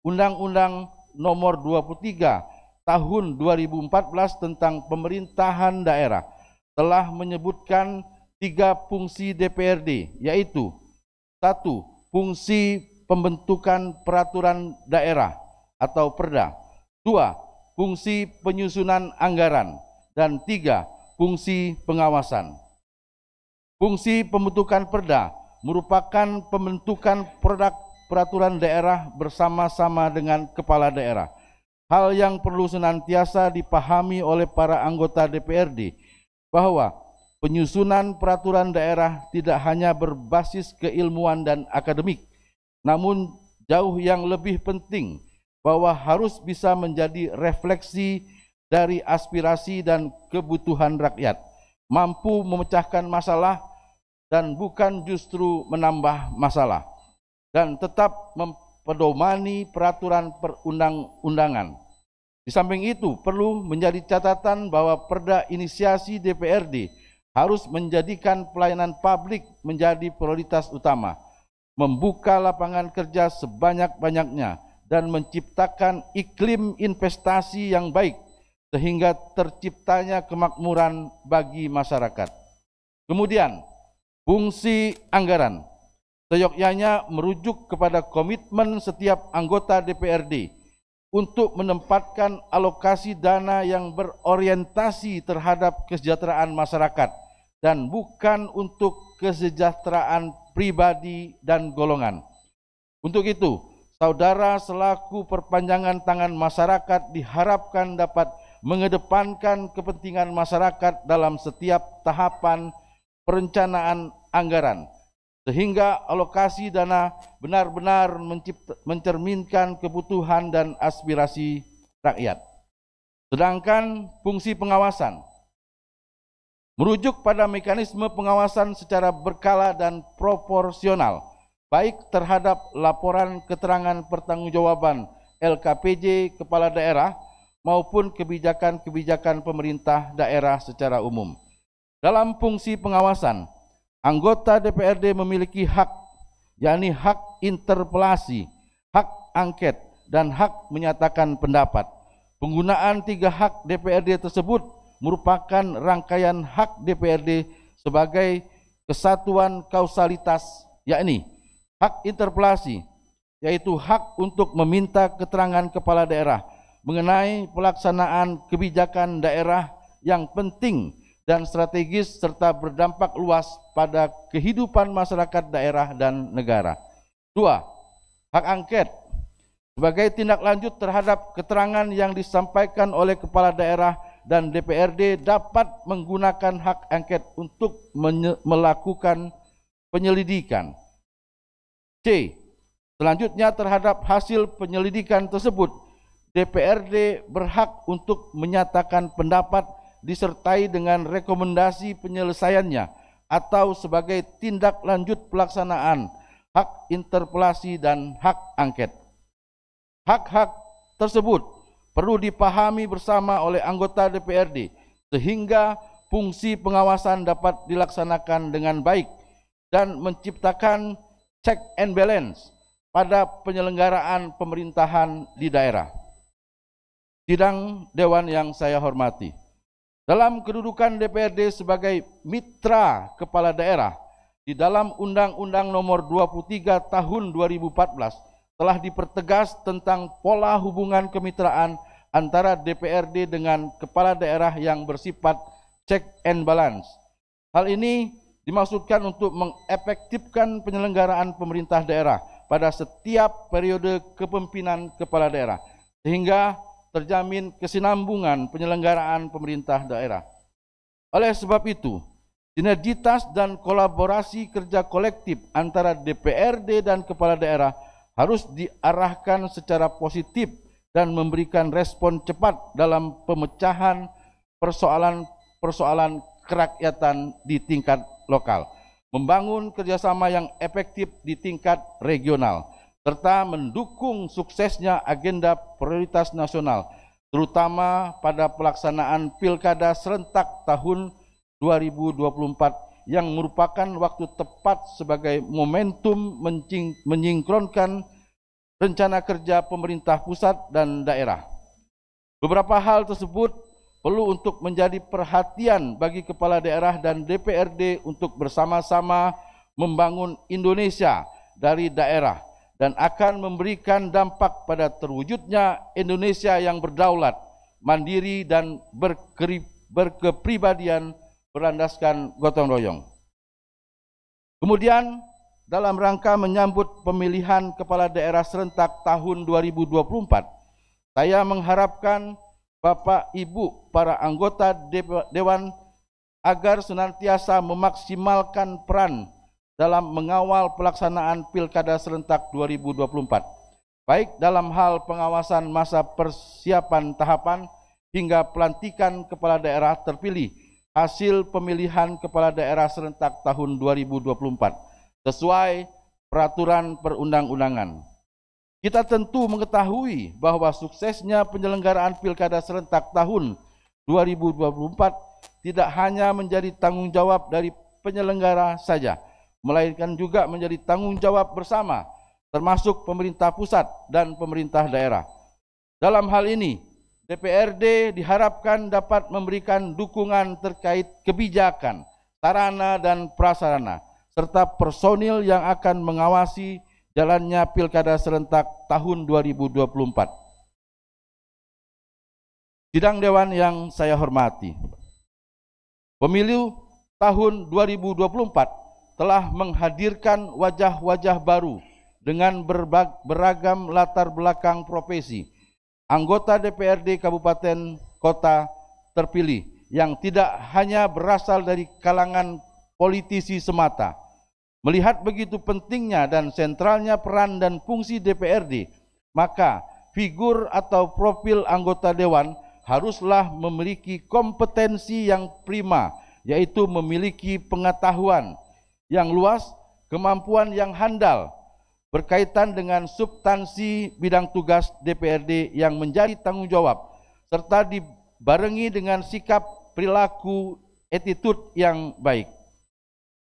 Undang-Undang Nomor 23 Tahun 2014 tentang Pemerintahan Daerah telah menyebutkan 3 fungsi DPRD, yaitu 1. Fungsi pembentukan peraturan daerah atau Perda, 2. Fungsi penyusunan anggaran, dan 3. fungsi pengawasan. Fungsi pembentukan perda merupakan pembentukan produk peraturan daerah bersama-sama dengan kepala daerah. Hal yang perlu senantiasa dipahami oleh para anggota DPRD bahwa penyusunan peraturan daerah tidak hanya berbasis keilmuan dan akademik, namun jauh yang lebih penting bahwa harus bisa menjadi refleksi dari aspirasi dan kebutuhan rakyat, mampu memecahkan masalah dan bukan justru menambah masalah, dan tetap mempedomani peraturan perundang-undangan. Di samping itu, perlu menjadi catatan bahwa perda inisiasi DPRD harus menjadikan pelayanan publik menjadi prioritas utama, membuka lapangan kerja sebanyak-banyaknya, dan menciptakan iklim investasi yang baik sehingga terciptanya kemakmuran bagi masyarakat. Kemudian, fungsi anggaran seyogyanya merujuk kepada komitmen setiap anggota DPRD untuk menempatkan alokasi dana yang berorientasi terhadap kesejahteraan masyarakat dan bukan untuk kesejahteraan pribadi dan golongan. Untuk itu, saudara selaku perpanjangan tangan masyarakat diharapkan dapat mengedepankan kepentingan masyarakat dalam setiap tahapan perencanaan anggaran, sehingga alokasi dana benar-benar mencerminkan kebutuhan dan aspirasi rakyat. Sedangkan fungsi pengawasan merujuk pada mekanisme pengawasan secara berkala dan proporsional, baik terhadap laporan keterangan pertanggungjawaban LKPJ kepala daerah maupun kebijakan-kebijakan pemerintah daerah secara umum. Dalam fungsi pengawasan, anggota DPRD memiliki hak, yakni hak interpelasi, hak angket, dan hak menyatakan pendapat. Penggunaan 3 hak DPRD tersebut merupakan rangkaian hak DPRD sebagai kesatuan kausalitas, yakni hak interpelasi, yaitu hak untuk meminta keterangan kepala daerah mengenai pelaksanaan kebijakan daerah yang penting dan strategis serta berdampak luas pada kehidupan masyarakat daerah dan negara. 2. Hak angket sebagai tindak lanjut terhadap keterangan yang disampaikan oleh kepala daerah, dan DPRD dapat menggunakan hak angket untuk melakukan penyelidikan. C. Selanjutnya, terhadap hasil penyelidikan tersebut, DPRD berhak untuk menyatakan pendapat disertai dengan rekomendasi penyelesaiannya atau sebagai tindak lanjut pelaksanaan hak interpelasi dan hak angket. Hak-hak tersebut perlu dipahami bersama oleh anggota DPRD sehingga fungsi pengawasan dapat dilaksanakan dengan baik dan menciptakan check and balance pada penyelenggaraan pemerintahan di daerah. Sidang Dewan yang saya hormati, dalam kedudukan DPRD sebagai mitra kepala daerah di dalam Undang-Undang Nomor 23 Tahun 2014 telah dipertegas tentang pola hubungan kemitraan antara DPRD dengan kepala daerah yang bersifat check and balance. Hal ini dimaksudkan untuk mengefektifkan penyelenggaraan pemerintah daerah pada setiap periode kepemimpinan kepala daerah, sehingga terjamin kesinambungan penyelenggaraan pemerintah daerah. Oleh sebab itu, sinergitas dan kolaborasi kerja kolektif antara DPRD dan kepala daerah harus diarahkan secara positif dan memberikan respon cepat dalam pemecahan persoalan-persoalan kerakyatan di tingkat lokal, membangun kerjasama yang efektif di tingkat regional, serta mendukung suksesnya agenda prioritas nasional, terutama pada pelaksanaan Pilkada serentak tahun 2024 yang merupakan waktu tepat sebagai momentum menyingkronkan rencana kerja pemerintah pusat dan daerah. Beberapa hal tersebut perlu untuk menjadi perhatian bagi kepala daerah dan DPRD untuk bersama-sama membangun Indonesia dari daerah dan akan memberikan dampak pada terwujudnya Indonesia yang berdaulat, mandiri, dan berkepribadian berlandaskan gotong royong. Kemudian dalam rangka menyambut pemilihan kepala daerah serentak tahun 2024, saya mengharapkan Bapak Ibu para anggota Dewan agar senantiasa memaksimalkan peran dalam mengawal pelaksanaan Pilkada serentak 2024, baik dalam hal pengawasan masa persiapan tahapan hingga pelantikan kepala daerah terpilih hasil pemilihan kepala daerah serentak tahun 2024 sesuai peraturan perundang-undangan. Kita tentu mengetahui bahwa suksesnya penyelenggaraan Pilkada serentak tahun 2024 tidak hanya menjadi tanggung jawab dari penyelenggara saja, melainkan juga menjadi tanggung jawab bersama, termasuk pemerintah pusat dan pemerintah daerah. Dalam hal ini, DPRD diharapkan dapat memberikan dukungan terkait kebijakan, sarana dan prasarana, serta personil yang akan mengawasi jalannya Pilkada serentak tahun 2024. Sidang Dewan yang saya hormati, pemilu tahun 2024 telah menghadirkan wajah-wajah baru dengan beragam latar belakang profesi anggota DPRD Kabupaten Kota terpilih yang tidak hanya berasal dari kalangan politisi semata. Melihat begitu pentingnya dan sentralnya peran dan fungsi DPRD, maka figur atau profil anggota dewan haruslah memiliki kompetensi yang prima, yaitu memiliki pengetahuan yang luas, kemampuan yang handal, berkaitan dengan substansi bidang tugas DPRD yang menjadi tanggung jawab, serta dibarengi dengan sikap perilaku attitude yang baik.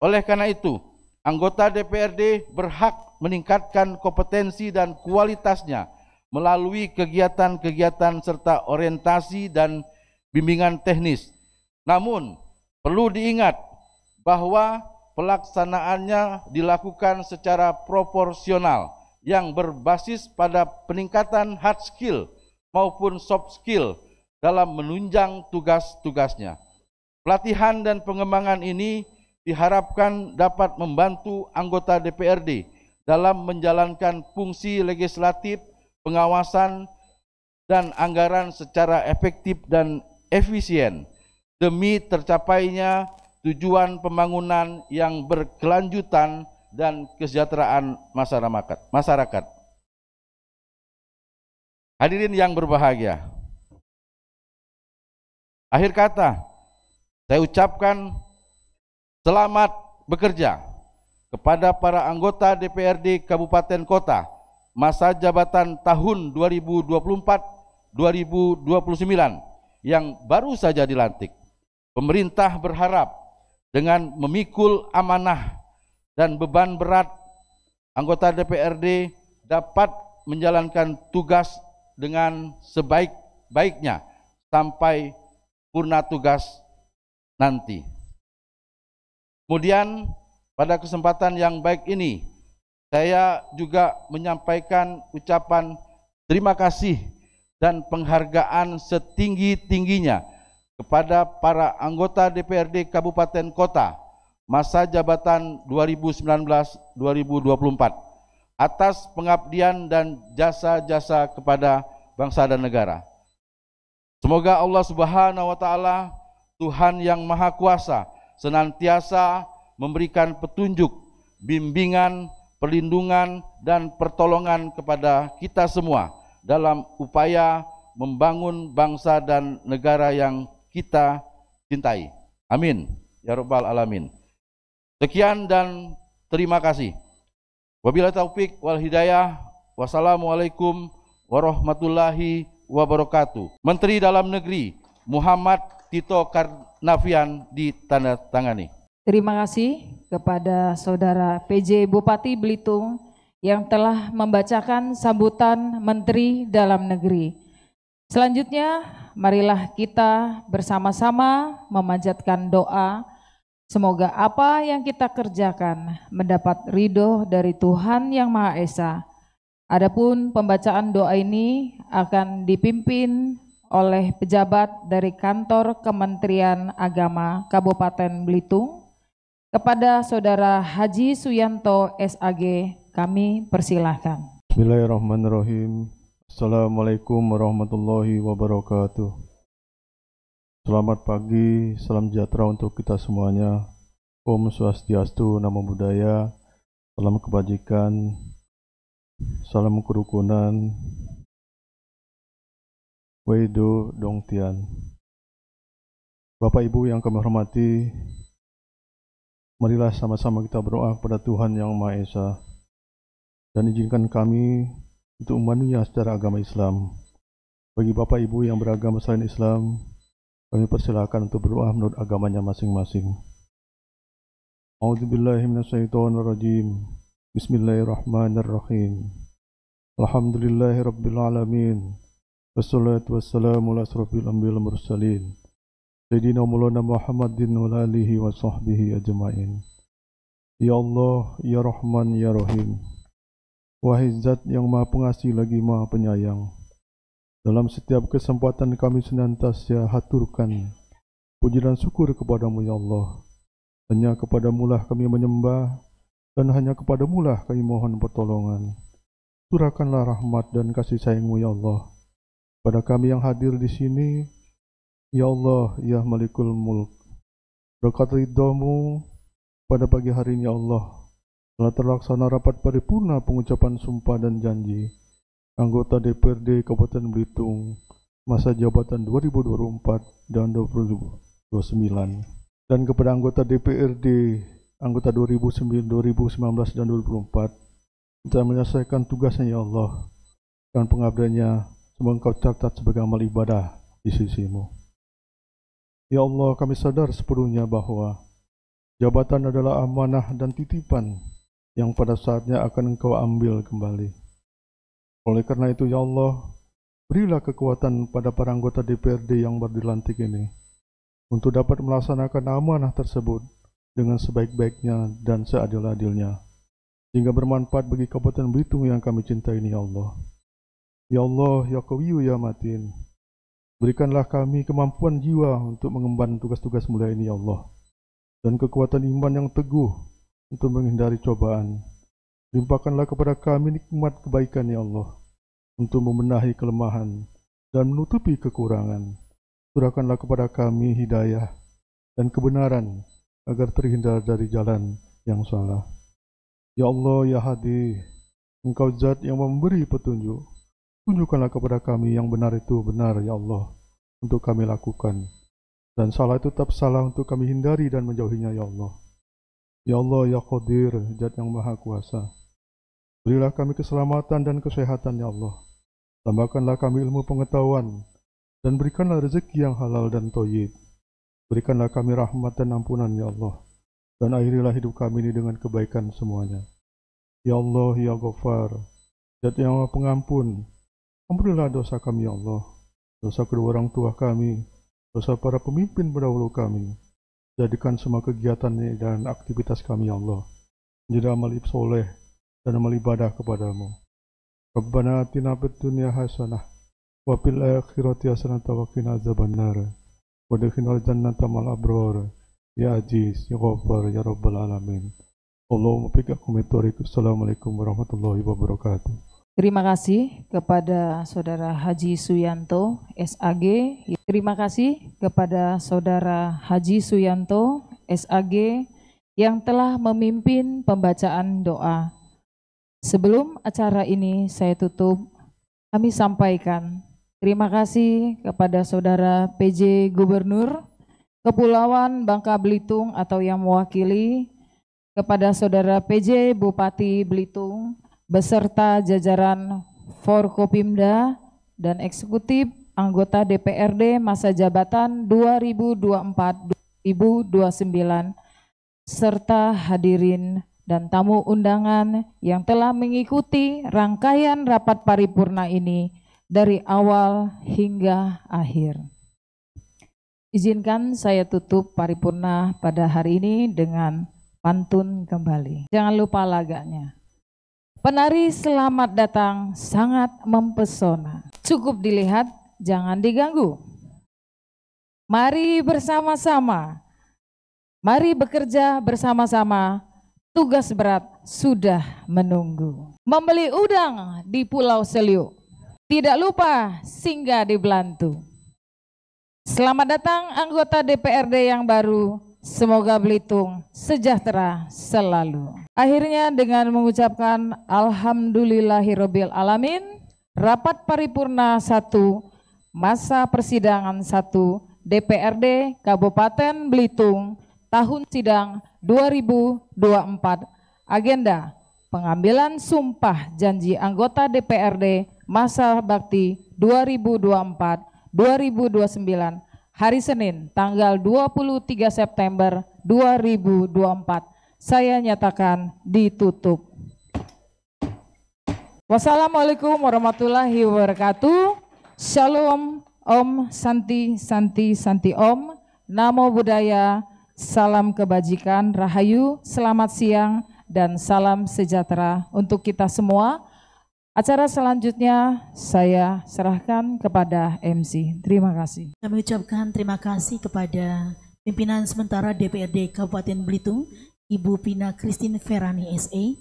Oleh karena itu, anggota DPRD berhak meningkatkan kompetensi dan kualitasnya melalui kegiatan-kegiatan serta orientasi dan bimbingan teknis. Namun, perlu diingat bahwa pelaksanaannya dilakukan secara proporsional yang berbasis pada peningkatan hard skill maupun soft skill dalam menunjang tugas-tugasnya. Pelatihan dan pengembangan ini diharapkan dapat membantu anggota DPRD dalam menjalankan fungsi legislatif, pengawasan, dan anggaran secara efektif dan efisien demi tercapainya tujuan pembangunan yang berkelanjutan dan kesejahteraan masyarakat. Hadirin yang berbahagia, akhir kata saya ucapkan selamat bekerja kepada para anggota DPRD Kabupaten Kota masa jabatan tahun 2024-2029 yang baru saja dilantik. Pemerintah berharap dengan memikul amanah dan beban berat, anggota DPRD dapat menjalankan tugas dengan sebaik-baiknya sampai purna tugas nanti. Kemudian pada kesempatan yang baik ini, saya juga menyampaikan ucapan terima kasih dan penghargaan setinggi-tingginya kepada para anggota DPRD Kabupaten Kota masa jabatan 2019-2024 atas pengabdian dan jasa-jasa kepada bangsa dan negara. Semoga Allah Subhanahu wa Ta'ala, Tuhan yang Maha Kuasa, senantiasa memberikan petunjuk, bimbingan, perlindungan, dan pertolongan kepada kita semua dalam upaya membangun bangsa dan negara yang kita cintai. Amin ya rabbal alamin. Sekian dan terima kasih. Wabillahi taufik wal hidayah. Wassalamualaikum warahmatullahi wabarakatuh. Menteri Dalam Negeri Muhammad Tito Karnavian ditandatangani. Terima kasih kepada Saudara PJ Bupati Belitung yang telah membacakan sambutan Menteri Dalam Negeri. Selanjutnya, marilah kita bersama-sama memanjatkan doa. Semoga apa yang kita kerjakan mendapat ridho dari Tuhan Yang Maha Esa. Adapun pembacaan doa ini akan dipimpin oleh pejabat dari Kantor Kementerian Agama Kabupaten Belitung kepada Saudara Haji Suyanto SAG, kami persilahkan. Bismillahirrahmanirrahim. Assalamualaikum warahmatullahi wabarakatuh. Selamat pagi, salam sejahtera untuk kita semuanya. Om Swastiastu, Namo Buddhaya, salam kebajikan, salam kerukunan, Weido Dongtian. Bapak Ibu yang kami hormati, marilah sama-sama kita berdoa kepada Tuhan Yang Maha Esa dan izinkan kami untuk memenuhi secara agama Islam. Bagi Bapak Ibu yang beragama selain Islam, kami persilakan untuk berdoa menurut agamanya masing-masing. A'udzubillahi minasyaitonirrajim. Bismillahirrahmanirrahim. Alhamdulillahirabbil alamin. Wassalatu wassalamu ala asrofil anbiya'il mursalin. Sayyidina Maulana Muhammadin wa alihi wa sahbihi ajma'in. Ya Allah, Ya Rahman, Ya Rahim. Wahai Zat yang Maha Pengasih lagi Maha Penyayang, dalam setiap kesempatan kami senantiasa haturkan puji dan syukur kepadamu ya Allah. Hanya kepadamulah kami menyembah dan hanya kepadamulah kami mohon pertolongan. Curahkanlah rahmat dan kasih sayangmu ya Allah pada kami yang hadir di sini, ya Allah, ya Malikul Mulk. Berkat ridhamu pada pagi hari ini ya Allah, telah terlaksana rapat paripurna pengucapan sumpah dan janji anggota DPRD Kabupaten Belitung masa jabatan 2024 dan 2029, dan kepada anggota DPRD anggota 2019 dan 2024 kita menyelesaikan tugasnya ya Allah dan pengabdiannya. Semoga Engkau catat sebagai amal ibadah di sisimu. Ya Allah, kami sadar sepenuhnya bahwa jabatan adalah amanah dan titipan yang pada saatnya akan Engkau ambil kembali. Oleh karena itu, ya Allah, berilah kekuatan pada para anggota DPRD yang baru dilantik ini untuk dapat melaksanakan amanah tersebut dengan sebaik-baiknya dan seadil-adilnya, sehingga bermanfaat bagi Kabupaten Belitung yang kami cintai ini, ya Allah. Ya Allah, Ya Qawiyu, Ya Matin, berikanlah kami kemampuan jiwa untuk mengemban tugas-tugas mulia ini, ya Allah, dan kekuatan iman yang teguh untuk menghindari cobaan. Limpahkanlah kepada kami nikmat kebaikan, ya Allah, untuk membenahi kelemahan dan menutupi kekurangan. Curahkanlah kepada kami hidayah dan kebenaran agar terhindar dari jalan yang salah. Ya Allah, Ya Hadi, Engkau Zat yang memberi petunjuk. Tunjukkanlah kepada kami yang benar itu benar, ya Allah, untuk kami lakukan, dan salah itu tetap salah untuk kami hindari dan menjauhinya, ya Allah. Ya Allah, Ya Qadir, Zat yang Maha Kuasa, berilah kami keselamatan dan kesehatan, ya Allah. Tambahkanlah kami ilmu pengetahuan, dan berikanlah rezeki yang halal dan thayyib. Berikanlah kami rahmat dan ampunan, ya Allah, dan akhirilah hidup kami ini dengan kebaikan semuanya. Ya Allah, Ya Ghaffar, Zat yang Maha Pengampun, ampunilah dosa kami, ya Allah, dosa kedua orang tua kami, dosa para pemimpin pendahulu kami. Jadikan semua kegiatan dan aktivitas kami, ya Allah, menjadi amal soleh dan amal ibadah kepadamu. Rabbana atina fid dunya hasanah wa fil akhirati hasanah wa qina azabannar wa adkhilnal jannata ma'al abrar ya aziz ya ghaffar ya rabbal alamin. Allahumma biqakum itorik. Assalamualaikum warahmatullahi wabarakatuh. Terima kasih kepada Saudara Haji Suyanto SAG. Terima kasih kepada Saudara Haji Suyanto SAG yang telah memimpin pembacaan doa. Sebelum acara ini saya tutup, kami sampaikan terima kasih kepada Saudara PJ Gubernur Kepulauan Bangka Belitung atau yang mewakili, kepada Saudara PJ Bupati Belitung, beserta jajaran Forkopimda dan eksekutif anggota DPRD masa jabatan 2024-2029, serta hadirin dan tamu undangan yang telah mengikuti rangkaian rapat paripurna ini dari awal hingga akhir. Izinkan saya tutup paripurna pada hari ini dengan pantun kembali. Jangan lupa laganya. Penari selamat datang sangat mempesona. Cukup dilihat jangan diganggu. Mari bersama-sama, mari bekerja bersama-sama, tugas berat sudah menunggu. Membeli udang di Pulau Seliuk, tidak lupa singgah di Belantu. Selamat datang anggota DPRD yang baru, semoga Belitung sejahtera selalu. Akhirnya dengan mengucapkan Alhamdulillahirabbil alamin, rapat paripurna 1 masa persidangan 1 DPRD Kabupaten Belitung tahun sidang 2024. Agenda pengambilan sumpah janji anggota DPRD masa bakti 2024-2029 hari Senin tanggal 23 September 2024. Saya nyatakan ditutup. Wassalamualaikum warahmatullahi wabarakatuh. Shalom, Om, Santi, Santi, Santi Om. Namo Buddhaya, salam kebajikan, rahayu, selamat siang, dan salam sejahtera untuk kita semua. Acara selanjutnya saya serahkan kepada MC. Terima kasih. Kami ucapkan terima kasih kepada pimpinan sementara DPRD Kabupaten Belitung, Ibu Vina Christine Ferani SE,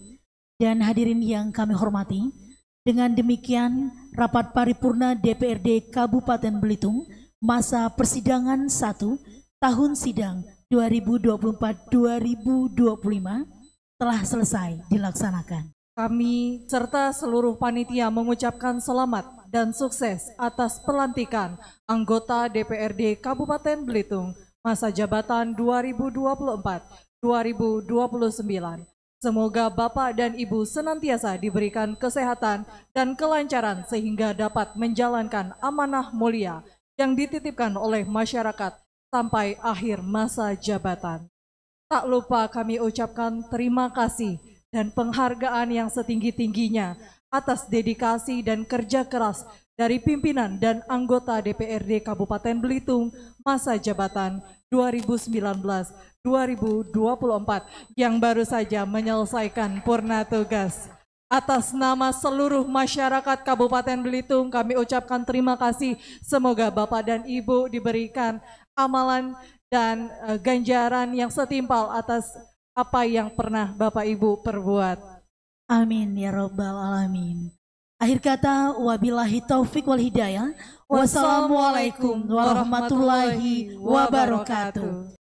dan hadirin yang kami hormati. Dengan demikian, rapat paripurna DPRD Kabupaten Belitung masa persidangan 1 tahun sidang 2024-2025 telah selesai dilaksanakan. Kami serta seluruh panitia mengucapkan selamat dan sukses atas pelantikan anggota DPRD Kabupaten Belitung masa jabatan 2024-2029. Semoga Bapak dan Ibu senantiasa diberikan kesehatan dan kelancaran sehingga dapat menjalankan amanah mulia yang dititipkan oleh masyarakat sampai akhir masa jabatan. Tak lupa kami ucapkan terima kasih dan penghargaan yang setinggi-tingginya atas dedikasi dan kerja keras dari pimpinan dan anggota DPRD Kabupaten Belitung masa jabatan 2019-2024 yang baru saja menyelesaikan purna tugas. Atas nama seluruh masyarakat Kabupaten Belitung kami ucapkan terima kasih. Semoga Bapak dan Ibu diberikan amalan dan ganjaran yang setimpal atas apa yang pernah Bapak Ibu perbuat. Amin ya rabbal alamin. Akhir kata, wabillahi taufik wal hidayah. Wassalamualaikum warahmatullahi wabarakatuh.